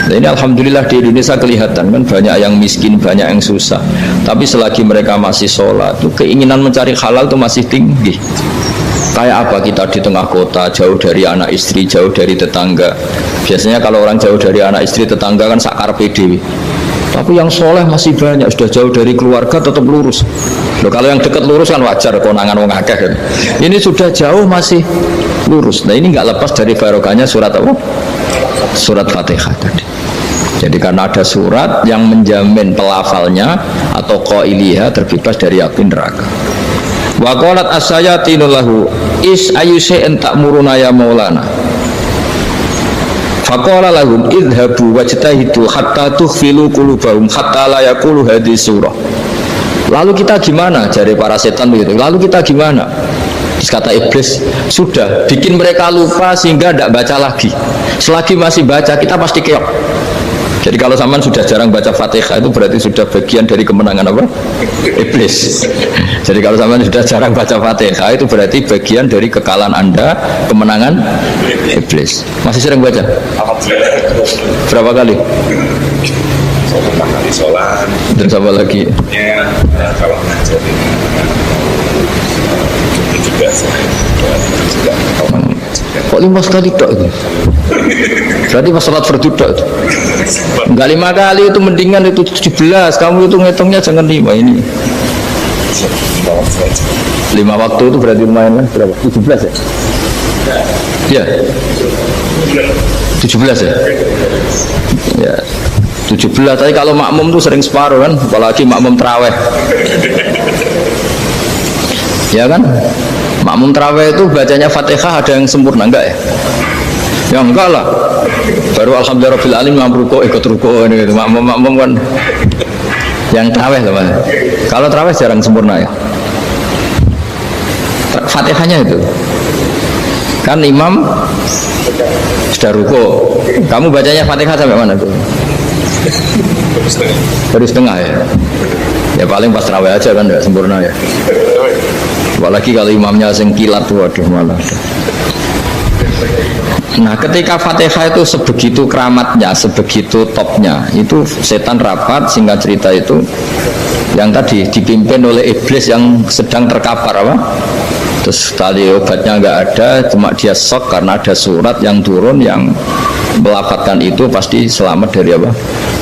Nah, ini alhamdulillah di Indonesia kelihatan kan banyak yang miskin, banyak yang susah. Tapi selagi mereka masih sholat, tuh keinginan mencari halal itu masih tinggi. Kayak apa kita di tengah kota, jauh dari anak istri, jauh dari tetangga. Biasanya kalau orang jauh dari anak istri, tetangga kan sakar PDW. Tapi yang soleh masih banyak, sudah jauh dari keluarga tetap lurus. Loh, kalau yang dekat lurus kan wajar, konangan wong akeh kan. Ini sudah jauh masih lurus. Nah ini nggak lepas dari barokahnya surat apa? Surat Fatihah tadi. Jadi karena ada surat yang menjamin pelafalnya atau qailiha terbebas dari api neraka. Wa qalat as-sayatinu lahu is ayyusa'in ta'muruna ya maulana. Faqala lahum idhabu wajtahidu hatta tukhfilu qulubahum hatta la yaqulu hadhihi surah. Lalu kita gimana? Jari para setan begitu. Lalu kita gimana? Terus kata iblis, sudah bikin mereka lupa sehingga tidak baca lagi. Selagi masih baca kita pasti keok. Jadi kalau sampean sudah jarang baca Fatihah itu berarti sudah bagian dari kemenangan apa? Iblis. Jadi kalau sampean sudah jarang baca Fatihah itu berarti bagian dari kekalahan Anda, kemenangan Iblis. Masih sering baca? Berapa kali? Kali sholat. Dan sama lagi? Ya, kalau ngajar itu juga kok 5 kali tok itu? Berarti pas sholat fardu tok itu? Enggak 5 kali itu mendingan itu 17. Kamu itu ngitungnya jangan 5 ini. lima waktu aja. 5 waktu itu berarti lumayan kan? Berapa? 17 ya? Iya. 17 ya? Ya. 17, tapi kalau makmum tuh sering separuh kan, apalagi makmum terawih. Ya kan? Makmum terawih itu bacanya Fatihah ada yang sempurna enggak ya? Ya enggak lah. Baru alhamdulillah rabbil alamin ikut ruko ini gitu. Makmum kan yang terawih teman. Kalau terawih jarang sempurna ya. Fatihahnya itu. Kan imam sudah ruko. Kamu bacanya Fatihah sampai mana tuh? Baru setengah ya. Ya paling pas terawih aja kan enggak sempurna ya. Apalagi kalau imamnya sing kilat tuh, waduh malah. Nah, ketika Fatihah itu sebegitu keramatnya, sebegitu topnya, itu setan rapat, singkat cerita itu yang tadi dipimpin oleh iblis yang sedang terkapar apa? Terus tali obatnya nggak ada, cuma dia shock karena ada surat yang turun yang melafatkan itu pasti selamat dari apa?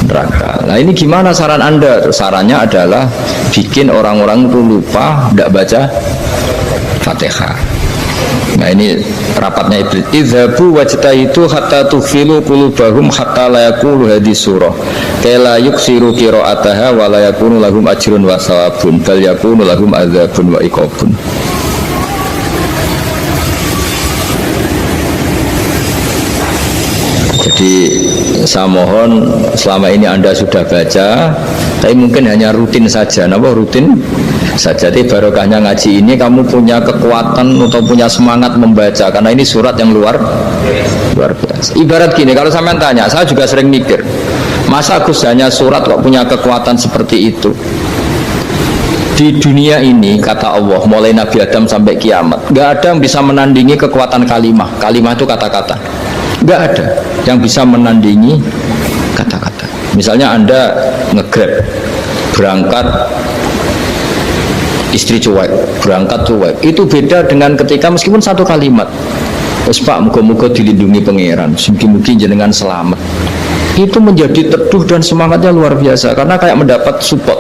Neraka. Nah ini gimana saran Anda? Sarannya adalah bikin orang-orang itu lupa, tidak baca Fatihah. Nah ini rapatnya iblis. Idhabu wajtahidu hatta tufilu qulubahum hatta la yaqulu hadhihi surah. Kala yuksiru qira'ataha wa la yakunu lahum ajrun wa sawabun bal yakunu lahum adzabun wa iqabun. Jadi saya mohon selama ini Anda sudah baca, tapi mungkin hanya rutin saja. Kenapa rutin saja? Jadi barokahnya ngaji ini kamu punya kekuatan atau punya semangat membaca, karena ini surat yang luar biasa. Ibarat gini, kalau sampean tanya, saya juga sering mikir, masa Gus hanya surat kok punya kekuatan seperti itu? Di dunia ini kata Allah, mulai Nabi Adam sampai kiamat, nggak ada yang bisa menandingi kekuatan kalimah. Kalimah itu kata-kata. Nggak ada yang bisa menandingi kata-kata. Misalnya Anda nge-grab, berangkat istri cuek, berangkat cuek, itu beda dengan ketika meskipun satu kalimat, terus Pak muga-muga dilindungi pangeran, mungkin jenengan selamat, itu menjadi teduh dan semangatnya luar biasa karena kayak mendapat support.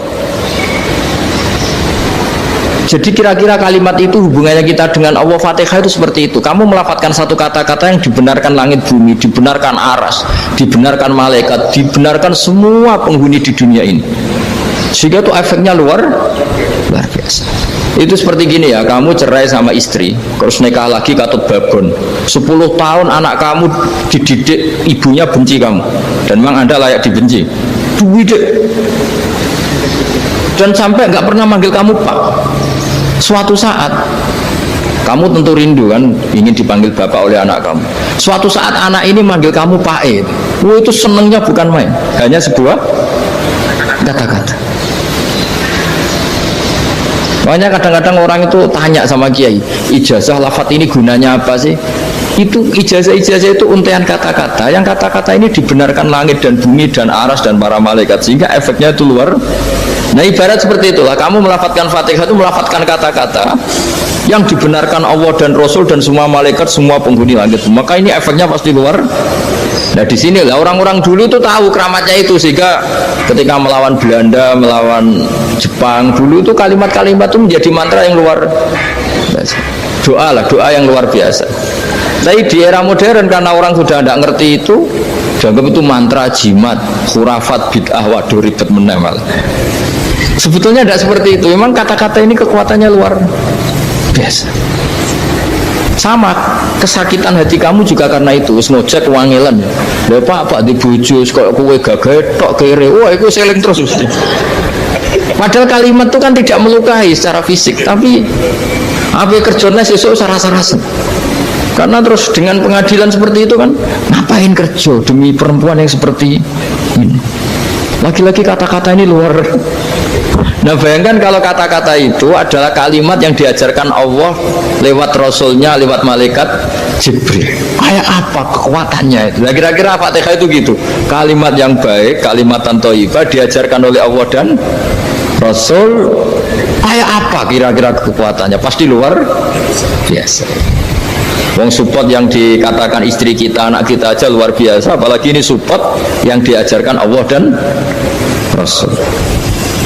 Jadi kira-kira kalimat itu hubungannya kita dengan Allah, Fatihah itu seperti itu. Kamu melafadzkan satu kata-kata yang dibenarkan langit bumi, dibenarkan aras, dibenarkan malaikat, dibenarkan semua penghuni di dunia ini. Sehingga itu efeknya luar biasa. Itu seperti gini ya, kamu cerai sama istri, terus nikah lagi katut babon. 10 tahun anak kamu dididik, ibunya benci kamu, dan memang Anda layak dibenci. Dididik. Dan sampai nggak pernah manggil kamu Pak. Suatu saat kamu tentu rindu kan, ingin dipanggil bapak oleh anak kamu. Suatu saat anak ini manggil kamu Pak E. Itu senengnya bukan main, hanya sebuah kata-kata. Makanya kadang-kadang orang itu tanya sama kiai, ijazah lafadz ini gunanya apa sih? Itu ijazah-ijazah itu untaian kata-kata, yang kata-kata ini dibenarkan langit dan bumi dan aras dan para malaikat, sehingga efeknya itu luar. Nah ibarat seperti itulah, kamu melafadzkan Fatihah itu melafadzkan kata-kata yang dibenarkan Allah dan Rasul dan semua malaikat, semua penghuni langit, maka ini efeknya pasti luar. Nah di sini lah orang-orang dulu itu tahu keramatnya itu, sehingga ketika melawan Belanda, melawan Jepang dulu itu kalimat-kalimat itu menjadi mantra yang luar biasa. Doa yang luar biasa. Tapi di era modern karena orang sudah tidak ngerti itu, dianggap itu mantra, jimat, khurafat, bid'ah, waduh ribet menemal. Sebetulnya tidak seperti itu. Memang kata-kata ini kekuatannya luar biasa. Sama kesakitan hati kamu juga karena itu. Ngojek wangilan. Lha Pak di bojo kok kowe gagah tok kere. Wah, itu seling terus mesti. Padahal kalimat itu kan tidak melukai secara fisik, tapi apa kerjanya sesuk rasa-rasa. Karena terus dengan pengadilan seperti itu kan, ngapain kerja demi perempuan yang seperti ini? Lagi-lagi kata-kata ini luar. Nah bayangkan kalau kata-kata itu adalah kalimat yang diajarkan Allah lewat Rasulnya, lewat malaikat Jibril. Kayak apa kekuatannya itu? Nah kira-kira Fatihah itu gitu. Kalimat yang baik, kalimatan thayyibah diajarkan oleh Allah dan Rasul. Kayak apa kira-kira kekuatannya? Pasti luar biasa. Wong support yang dikatakan istri kita, anak kita aja luar biasa, apalagi ini support yang diajarkan Allah dan Rasul.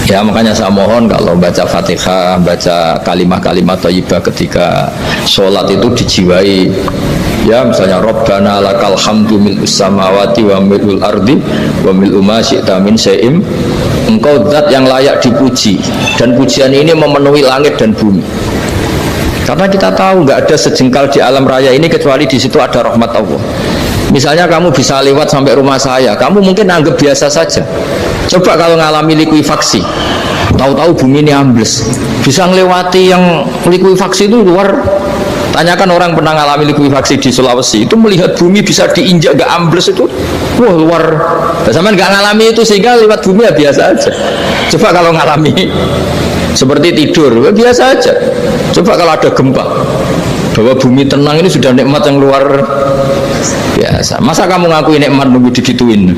Ya makanya saya mohon kalau baca Fatihah, baca kalimat-kalimat thayyibah ketika sholat itu dijiwai. Ya misalnya Rabbana lakal hamdu mil'us samawati wa mil'ul ardi wa mil'u ma syi'ta min syai'im. Engkau zat yang layak dipuji, dan pujian ini memenuhi langit dan bumi. Karena kita tahu nggak ada sejengkal di alam raya ini kecuali di situ ada rahmat Allah. Misalnya kamu bisa lewat sampai rumah saya, kamu mungkin anggap biasa saja. Coba kalau ngalami likuifaksi, tahu-tahu bumi ini ambles, bisa ngelewati yang likuifaksi itu luar. Tanyakan orang pernah ngalami likuifaksi di Sulawesi, itu melihat bumi bisa diinjak gak ambles itu, wah luar. Sama nggak ngalami itu sehingga lewat bumi ya biasa aja. Coba kalau ngalami seperti tidur, ya biasa aja. Coba kalau ada gempa, bahwa bumi tenang ini sudah nikmat yang luar biasa. Masa kamu ngakui nikmat nunggu digituin?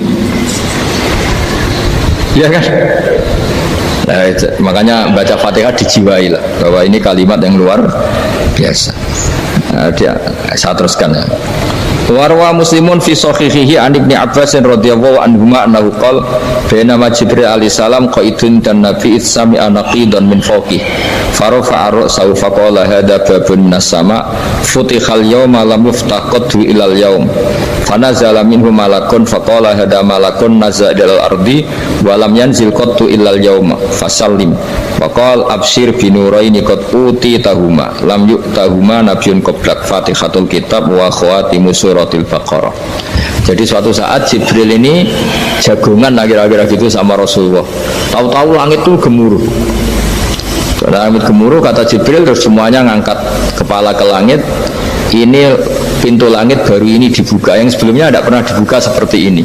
Ya kan? Nah, makanya baca Fatihah dijiwai lah bahwa ini kalimat yang luar biasa. Nah, saya teruskan ya. Warwa Muslimun fi sahihihi an Ibnu Abbas radhiyallahu anhuma annahu qala bainama Jibril alaihi salam qaidun dan Nabi sami'a naqidan min fawqih farafa'a ra'sahu faqala hadha babun nas-sama' futihal yawma lam yuftah qaddu ilal yawm fanazala minhu malakun faqala hadha malakun nazala ilal ardi wa lam yanzil qaddu ilal yawma fasallim faqala abshir binuraini qad utitahuma lam yu'tahuma nabiyyun qablak fatihatul kitab wa khawatimus suratil Baqarah. Jadi suatu saat Jibril ini jagongan kira-kira gitu sama Rasulullah. Tahu-tahu langit itu gemuruh. Setelah langit gemuruh kata Jibril terus semuanya ngangkat kepala ke langit. Ini pintu langit baru ini dibuka, yang sebelumnya tidak pernah dibuka seperti ini.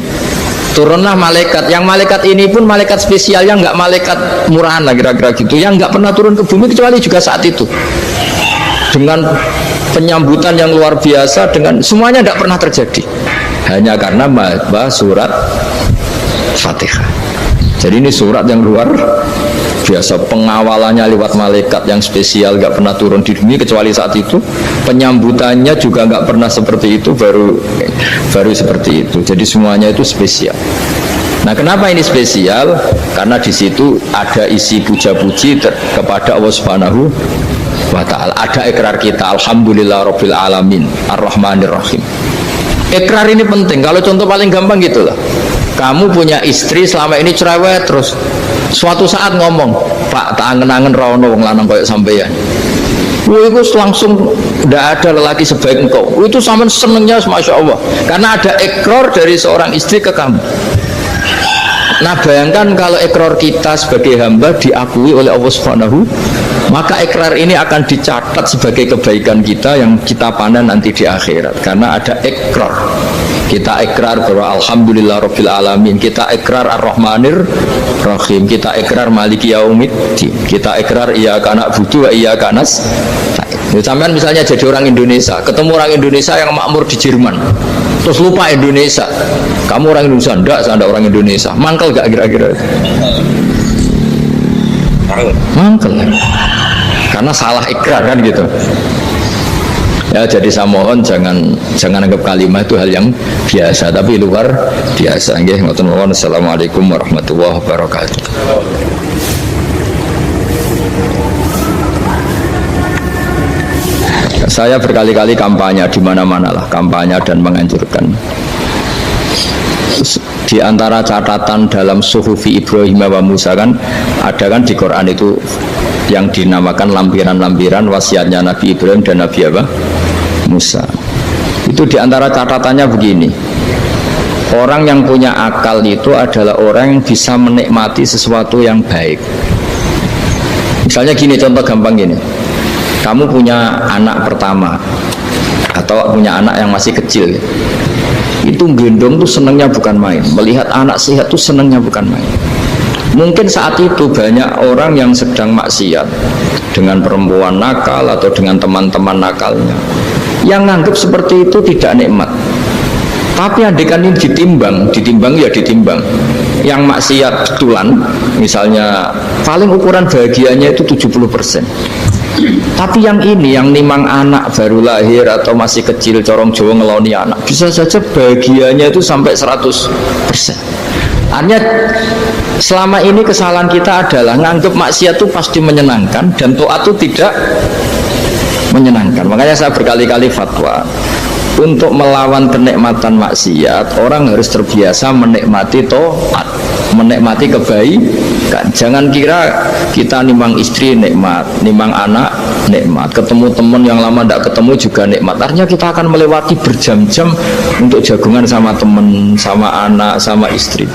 Turunlah malaikat, yang malaikat ini pun malaikat spesial, yang nggak malaikat murahan lah kira-kira gitu, yang nggak pernah turun ke bumi kecuali juga saat itu. Dengan penyambutan yang luar biasa, dengan semuanya tidak pernah terjadi, hanya karena bahas surat Fatihah. Jadi ini surat yang luar biasa, pengawalannya lewat malaikat yang spesial, nggak pernah turun di bumi kecuali saat itu. Penyambutannya juga nggak pernah seperti itu, baru seperti itu. Jadi semuanya itu spesial. Nah, kenapa ini spesial? Karena di situ ada isi puja-puji kepada Allah Subhanahu wa ta'ala. Ada ikrar kita, alhamdulillah rabbil alamin ar-rahmanir rahim. Ikrar ini penting. Kalau contoh paling gampang gitulah, kamu punya istri selama ini cerewet terus, suatu saat ngomong, Pak, tak angen-angen rawono wong lanang koyo sampeyan. Itu langsung tidak ada lelaki sebaik engkau. Itu sama senengnya, masya Allah, karena ada ikrar dari seorang istri ke kamu. Nah, bayangkan kalau ikrar kita sebagai hamba diakui oleh Allah Subhanahu, maka ikrar ini akan dicatat sebagai kebaikan kita yang kita panen nanti di akhirat. Karena ada ikrar, kita ikrar bahwa alhamdulillah rabbil alamin, kita ikrar ar-rahmanir rahim, kita ikrar maliki yaumiddin, kita ikrar iyyaka na'budu wa iyyaka nasta'in. Sampean misalnya jadi orang Indonesia, ketemu orang Indonesia yang makmur di Jerman, terus lupa Indonesia, kamu orang Indonesia? Enggak, saya ada orang Indonesia. Mangkel gak kira-kira? Mangkel, karena salah ikrar kan gitu. Ya, jadi saya mohon jangan anggap kalimat itu hal yang biasa, tapi luar biasa. Nggih, ngoten mawon. Assalamualaikum warahmatullahi wabarakatuh. Saya berkali-kali kampanye di mana-mana lah, kampanye dan menganjurkan. Di antara catatan dalam Suhufi Ibrahim wa Musa kan ada kan di Quran itu yang dinamakan lampiran-lampiran wasiatnya Nabi Ibrahim dan Nabi Musa. Itu di antara catatannya begini. Orang yang punya akal itu adalah orang yang bisa menikmati sesuatu yang baik. Misalnya gini, contoh gampang gini. Kamu punya anak pertama atau punya anak yang masih kecil, itu gendong tuh senangnya bukan main, melihat anak sehat tuh senangnya bukan main. Mungkin saat itu banyak orang yang sedang maksiat dengan perempuan nakal atau dengan teman-teman nakalnya, yang nganggap seperti itu tidak nikmat. Tapi andaikan ini ditimbang ya ditimbang. Yang maksiat betulan, misalnya paling ukuran bahagianya itu 70%. Tapi yang ini, yang nimang anak baru lahir atau masih kecil, corong Jawa ngeloni anak, bisa saja bahagianya itu sampai 100%. Artinya Selama ini kesalahan kita adalah nganggap maksiat itu pasti menyenangkan dan taat itu tidak menyenangkan. Makanya saya berkali-kali fatwa, untuk melawan kenikmatan maksiat orang harus terbiasa menikmati taat, menikmati kebaikan. Jangan kira kita nimang istri nikmat, nimang anak nikmat, ketemu teman yang lama tidak ketemu juga nikmat. Artinya kita akan melewati berjam-jam untuk jagungan sama teman, sama anak, sama istri.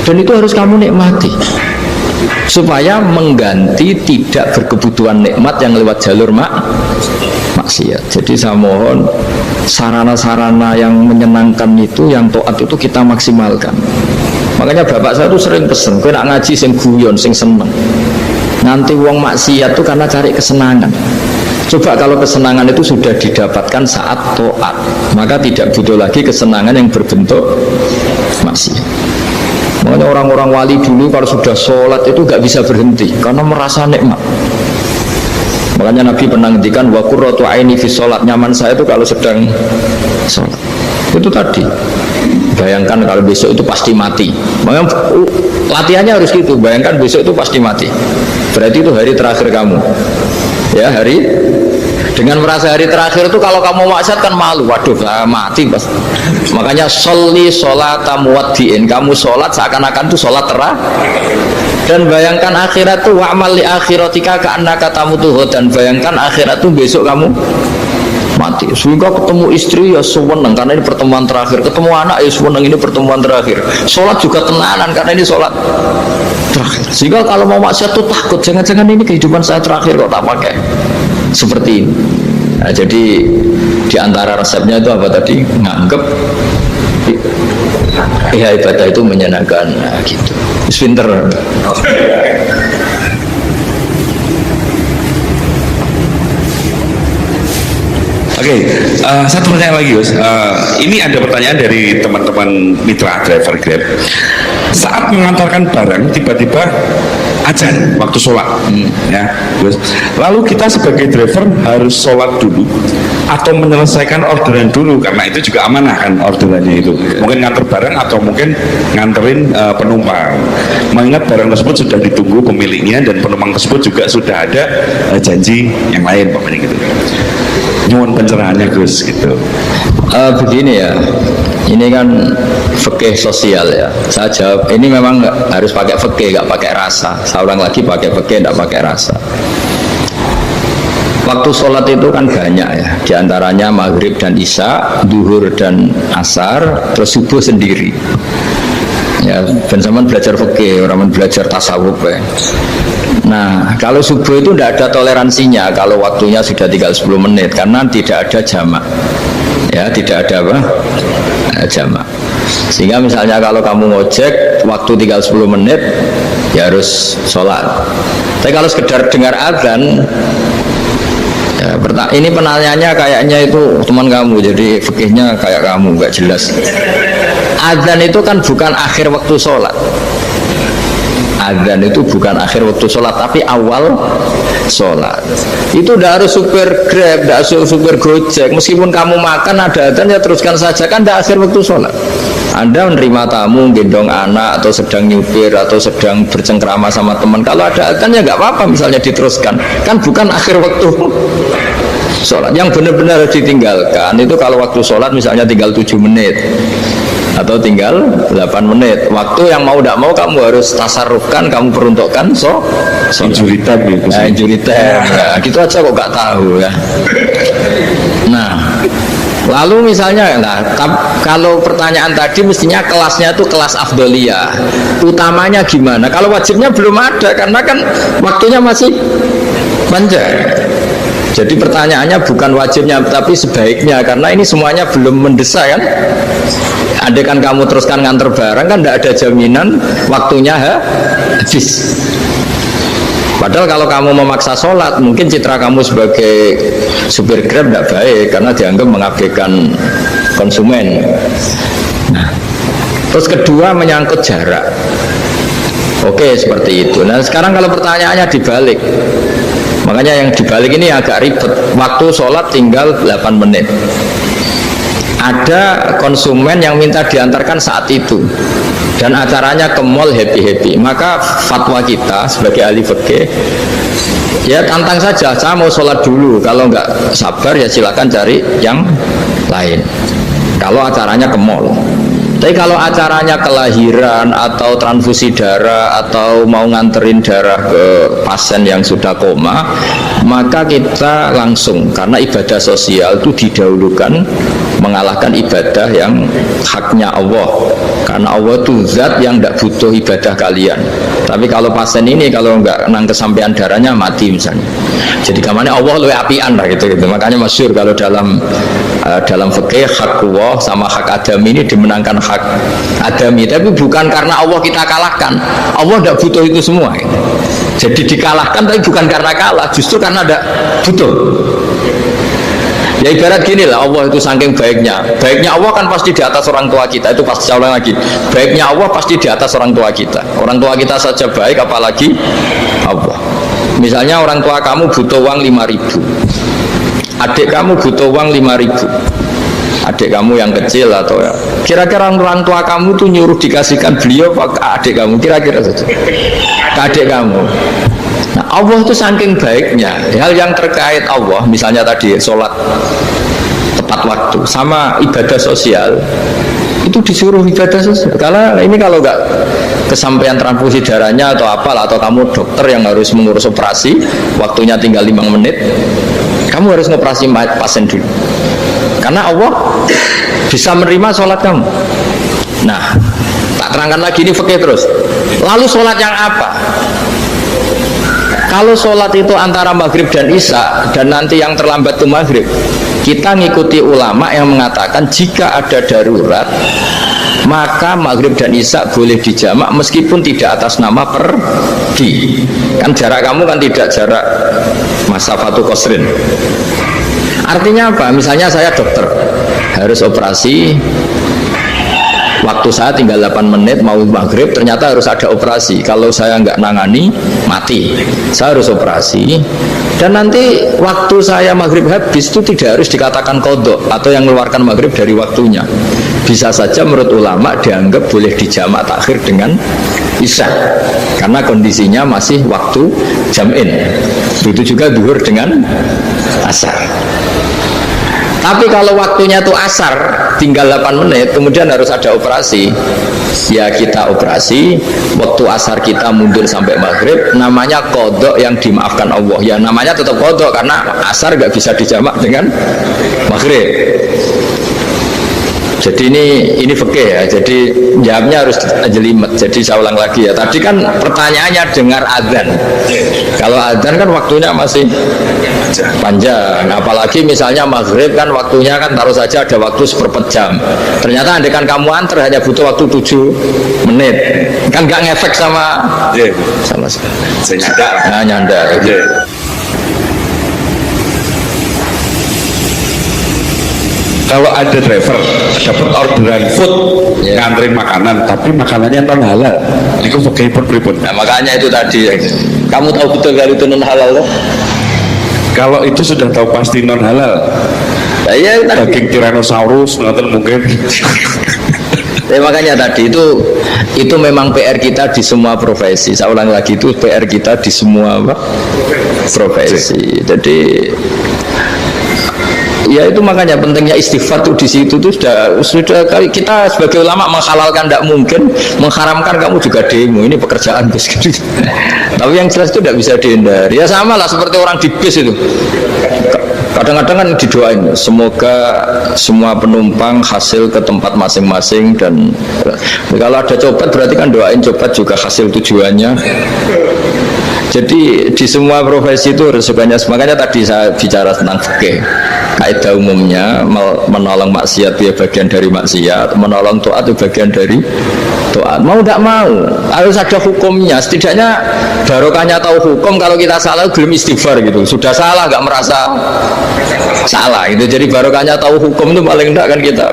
Dan itu harus kamu nikmati supaya mengganti tidak berkebutuhan nikmat yang lewat jalur maksiat. Jadi saya mohon sarana-sarana yang menyenangkan itu, yang taat itu kita maksimalkan. Makanya bapak saya tuh sering pesen, kowe nak ngaji sing guyon, sing seneng. Nanti wong maksiat tuh karena cari kesenangan. Coba kalau kesenangan itu sudah didapatkan saat taat, maka tidak butuh lagi kesenangan yang berbentuk maksiat. Makanya orang-orang wali dulu kalau sudah sholat itu gak bisa berhenti karena merasa nikmat. Makanya Nabi pernah ngendikan wa qurratu aini fi sholat, nyaman saya itu kalau sedang sholat. Itu tadi. Bayangkan kalau besok itu pasti mati. Makanya latihannya harus gitu. Bayangkan besok itu pasti mati. Berarti itu hari terakhir kamu. Ya, hari dengan merasa hari terakhir itu kalau kamu maksiat kan malu, waduh mati pas. Makanya sholli sholata muwaddiin, kamu sholat seakan-akan itu sholat terakhir. Dan bayangkan akhirat itu wa'mal li akhiratika ka'annaka tamutu, dan bayangkan akhirat itu besok kamu mati. Sehingga ketemu istri ya seneng karena ini pertemuan terakhir, ketemu anak ya seneng ini pertemuan terakhir, sholat juga tenanan karena ini sholat terakhir. Sehingga kalau mau maksiat tuh takut, jangan-jangan ini kehidupan saya terakhir kok tak pakai seperti ini. Nah, jadi di antara resepnya itu apa tadi? Nganggep ya ibadah itu menyenangkan, nah, gitu. Pinter. Oke, satu pertanyaan lagi, Gus. Ini ada pertanyaan dari teman-teman mitra driver Grab. Saat mengantarkan barang, tiba-tiba azan waktu sholat, ya, Gus. Lalu kita sebagai driver harus sholat dulu atau menyelesaikan orderan dulu, karena itu juga amanah kan orderannya itu. Mungkin nganter barang atau mungkin nganterin penumpang. Mengingat barang tersebut sudah ditunggu pemiliknya dan penumpang tersebut juga sudah ada janji yang lain, pokoknya gitu. Nyuwun pencerahannya, Gus, gitu. Begini ya, ini kan fikih sosial ya. Saya jawab, ini memang nggak harus pakai fikih, nggak pakai rasa. Saya ulang lagi, pakai fikih, nggak pakai rasa. Waktu sholat itu kan banyak ya, diantaranya maghrib dan isya, duhur dan asar, terus subuh sendiri. Ya, ben zaman belajar fikih, orang belajar tasawuf ya. Nah, kalau subuh itu tidak ada toleransinya kalau waktunya sudah tinggal 10 menit karena tidak ada jamak. Ya, tidak ada apa? Jamak. Sehingga misalnya kalau kamu ngojek waktu tinggal 10 menit ya harus sholat. Tapi kalau sekedar dengar azan ya, ini penanyanya kayaknya itu teman kamu, jadi fikihnya kayak kamu, nggak jelas. Azan itu kan bukan akhir waktu sholat. Azan itu bukan akhir waktu sholat, tapi awal sholat. Itu tidak harus supir Grab, tidak harus supir Gojek. Meskipun kamu makan ada azan ya teruskan saja, kan tidak akhir waktu sholat. Anda menerima tamu, gendong anak, atau sedang nyupir, atau sedang bercengkrama sama teman. Kalau ada azan ya nggak apa-apa, misalnya diteruskan. Kan bukan akhir waktu sholat. Yang benar-benar harus ditinggalkan itu kalau waktu sholat misalnya tinggal 7 menit. Atau tinggal 8 menit. Waktu yang mau tidak mau kamu harus tasarrufkan, kamu peruntukkan injury time gitu. Nah, injury time. Ya, gitu aja kok nggak tahu ya. Nah, lalu misalnya, kalau pertanyaan tadi mestinya kelasnya itu kelas afdoliyah. Utamanya gimana? Kalau wajibnya belum ada karena kan waktunya masih panjang. Jadi pertanyaannya bukan wajibnya, tapi sebaiknya, karena ini semuanya belum mendesak kan. Andai kan kamu teruskan nganter barang kan tidak ada jaminan waktunya habis. Padahal kalau kamu memaksa sholat, mungkin citra kamu sebagai supir Grab tidak baik karena dianggap mengabaikan konsumen. Nah, terus kedua menyangkut jarak. Oke, seperti itu. Nah, sekarang kalau pertanyaannya dibalik, makanya yang dibalik ini agak ribet. Waktu sholat tinggal 8 menit. Ada konsumen yang minta diantarkan saat itu dan acaranya ke mall happy-happy, maka fatwa kita sebagai ahli fikih, ya tantang saja, saya mau sholat dulu, kalau nggak sabar ya silakan cari yang lain kalau acaranya ke mall. Tapi kalau acaranya kelahiran atau transfusi darah atau mau nganterin darah ke pasien yang sudah koma, maka kita langsung, karena ibadah sosial itu didahulukan mengalahkan ibadah yang haknya Allah, karena Allah itu zat yang tidak butuh ibadah kalian. Tapi kalau pasien ini kalau nggak nang kesampaian darahnya mati misalnya, jadi kemana Allah lebih apian lah gitu. Makanya masyhur kalau dalam fikih hak Allah sama hak adami ini dimenangkan hak adami, tapi bukan karena Allah kita kalahkan. Allah tidak butuh itu semua gitu. Jadi dikalahkan tapi bukan karena kalah, justru karena tidak butuh. Ya ibarat gini lah, Allah itu saking baiknya Allah kan pasti di atas orang tua kita, itu pasti saya lagi, baiknya Allah pasti di atas orang tua kita saja baik, apalagi Allah. Misalnya orang tua kamu butuh uang 5.000, adik kamu butuh uang 5.000, adik kamu yang kecil atau ya, kira-kira orang tua kamu tuh nyuruh dikasihkan beliau ke adik kamu, kira-kira saja ke adik kamu. Nah, Allah itu saking baiknya, hal yang terkait Allah, misalnya tadi sholat tepat waktu, sama ibadah sosial, itu disuruh ibadah sosial. Karena ini kalau nggak kesampaian transfusi darahnya atau apalah, atau kamu dokter yang harus mengurus operasi, waktunya tinggal 5 menit, kamu harus ngoperasi pasien dulu. Karena Allah bisa menerima sholat kamu. Nah, tak terangkan lagi ini fikih terus. Lalu sholat yang apa? Kalau sholat itu antara maghrib dan isya, dan nanti yang terlambat itu maghrib, kita ngikuti ulama yang mengatakan jika ada darurat, maka maghrib dan isya boleh dijamak meskipun tidak atas nama pergi. Kan jarak kamu kan tidak jarak masafatu qasrin. Artinya apa? Misalnya saya dokter, harus operasi, waktu saya tinggal 8 menit mau maghrib, ternyata harus ada operasi. Kalau saya nggak nangani, mati. Saya harus operasi. Dan nanti waktu saya maghrib habis itu tidak harus dikatakan kodok atau yang mengeluarkan maghrib dari waktunya. Bisa saja menurut ulama dianggap boleh dijamak takhir dengan isya, karena kondisinya masih waktu jam'in. Itu juga duhur dengan asar. Tapi kalau waktunya itu asar, tinggal 8 menit, kemudian harus ada operasi, ya kita operasi, waktu asar kita mundur sampai maghrib, namanya kodok yang dimaafkan Allah. Ya namanya tetap kodok, karena asar nggak bisa dijamak dengan maghrib. Jadi ini fikih ya, jadi jawabnya harus jelimet. Jadi saya ulang lagi ya, tadi kan pertanyaannya dengar adzan. Kalau adzan kan waktunya masih panjang, apalagi misalnya maghrib kan waktunya kan taruh saja ada waktu seperempat jam. Ternyata andekan kamu antar hanya butuh waktu 7 menit, kan nggak ngefek sama sekali. Nyanda. Kalau ada driver dapat orderan food nganterin makanan, tapi makanannya non halal, itu pakai pripun. Nah makanya itu tadi, kamu tahu betul kalau itu non halal loh? Kalau itu sudah tahu pasti non halal. Nah, iya, daging Tyrannosaurus nonton mungkin. Ya, makanya tadi itu memang PR kita di semua profesi. Saya ulang lagi, itu PR kita di semua profesi. Jadi ya itu makanya pentingnya istighfar tuh di situ tuh sudah kita sebagai ulama menghalalkan tidak mungkin, mengharamkan kamu juga demo, ini pekerjaan bus gitu. Tapi yang jelas itu tidak bisa dihindari. Ya sama lah seperti orang di bis itu. Kadang-kadang kan didoain semoga semua penumpang hasil ke tempat masing-masing, dan kalau ada copet berarti kan doain copet juga hasil tujuannya. Jadi di semua profesi itu resikonya. Makanya tadi saya bicara tentang fikih. Kaidah umumnya menolong maksiat itu bagian dari maksiat, menolong taat itu bagian dari taat. Mau tidak mau harus ada hukumnya. Setidaknya barokahnya tahu hukum. Kalau kita salah belum istighfar gitu. Sudah salah nggak merasa salah itu. Jadi barokahnya tahu hukum itu paling tidak kan kita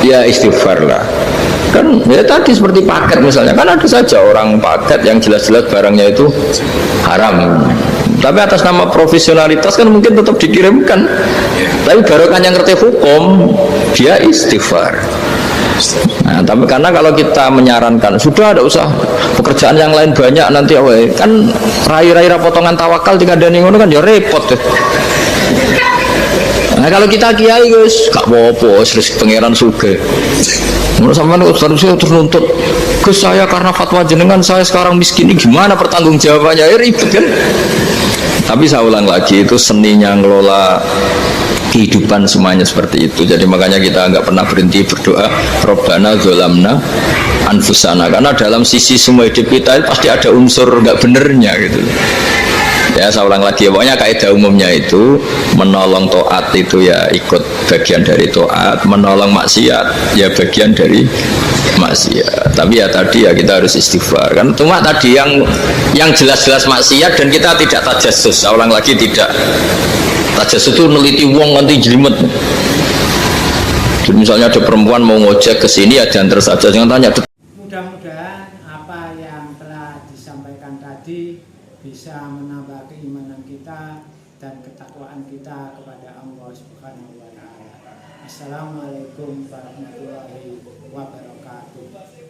ya istighfar lah. Kan ya tadi seperti paket misalnya, kan ada saja orang paket yang jelas-jelas barangnya itu haram, tapi atas nama profesionalitas kan mungkin tetap dikirimkan. Tapi barokah yang ngerti hukum dia istighfar. Nah, tapi karena kalau kita menyarankan sudah ada usah pekerjaan yang lain banyak nanti kan rai-rai potongan tawakal dikandani ngono kan ya repot tuh. Nah kalau kita kiai guys gak apa-apa terus pangeran suge. Menurut sampean harusnya terus nuntut ke saya karena fatwa jenengan saya sekarang miskin, ini gimana pertanggungjawabannya? Ya ribet kan. Tapi saya ulang lagi, itu seninya ngelola kehidupan semuanya seperti itu. Jadi makanya kita nggak pernah berhenti berdoa Robbana dzolamna anfusana, karena dalam sisi semua hidup kita pasti ada unsur nggak benernya gitu. Ya saya ulang lagi, pokoknya kaidah umumnya itu menolong taat itu ya ikut bagian dari taat, menolong maksiat ya bagian dari maksiat. Tapi ya tadi ya kita harus istighfar kan. Cuma tadi yang jelas-jelas maksiat dan kita tidak tajassus. Saya ulang lagi, tidak tajassus itu neliti wong nanti jelimet. Jadi misalnya ada perempuan mau ngojek ke sini ya jangan terus aja, jangan tanya. Mudah-mudahan apa yang telah disampaikan tadi bisa menambah keimanan kita dan ketakwaan kita kepada Allah Subhanahu wa taala. Assalamualaikum warahmatullahi wabarakatuh.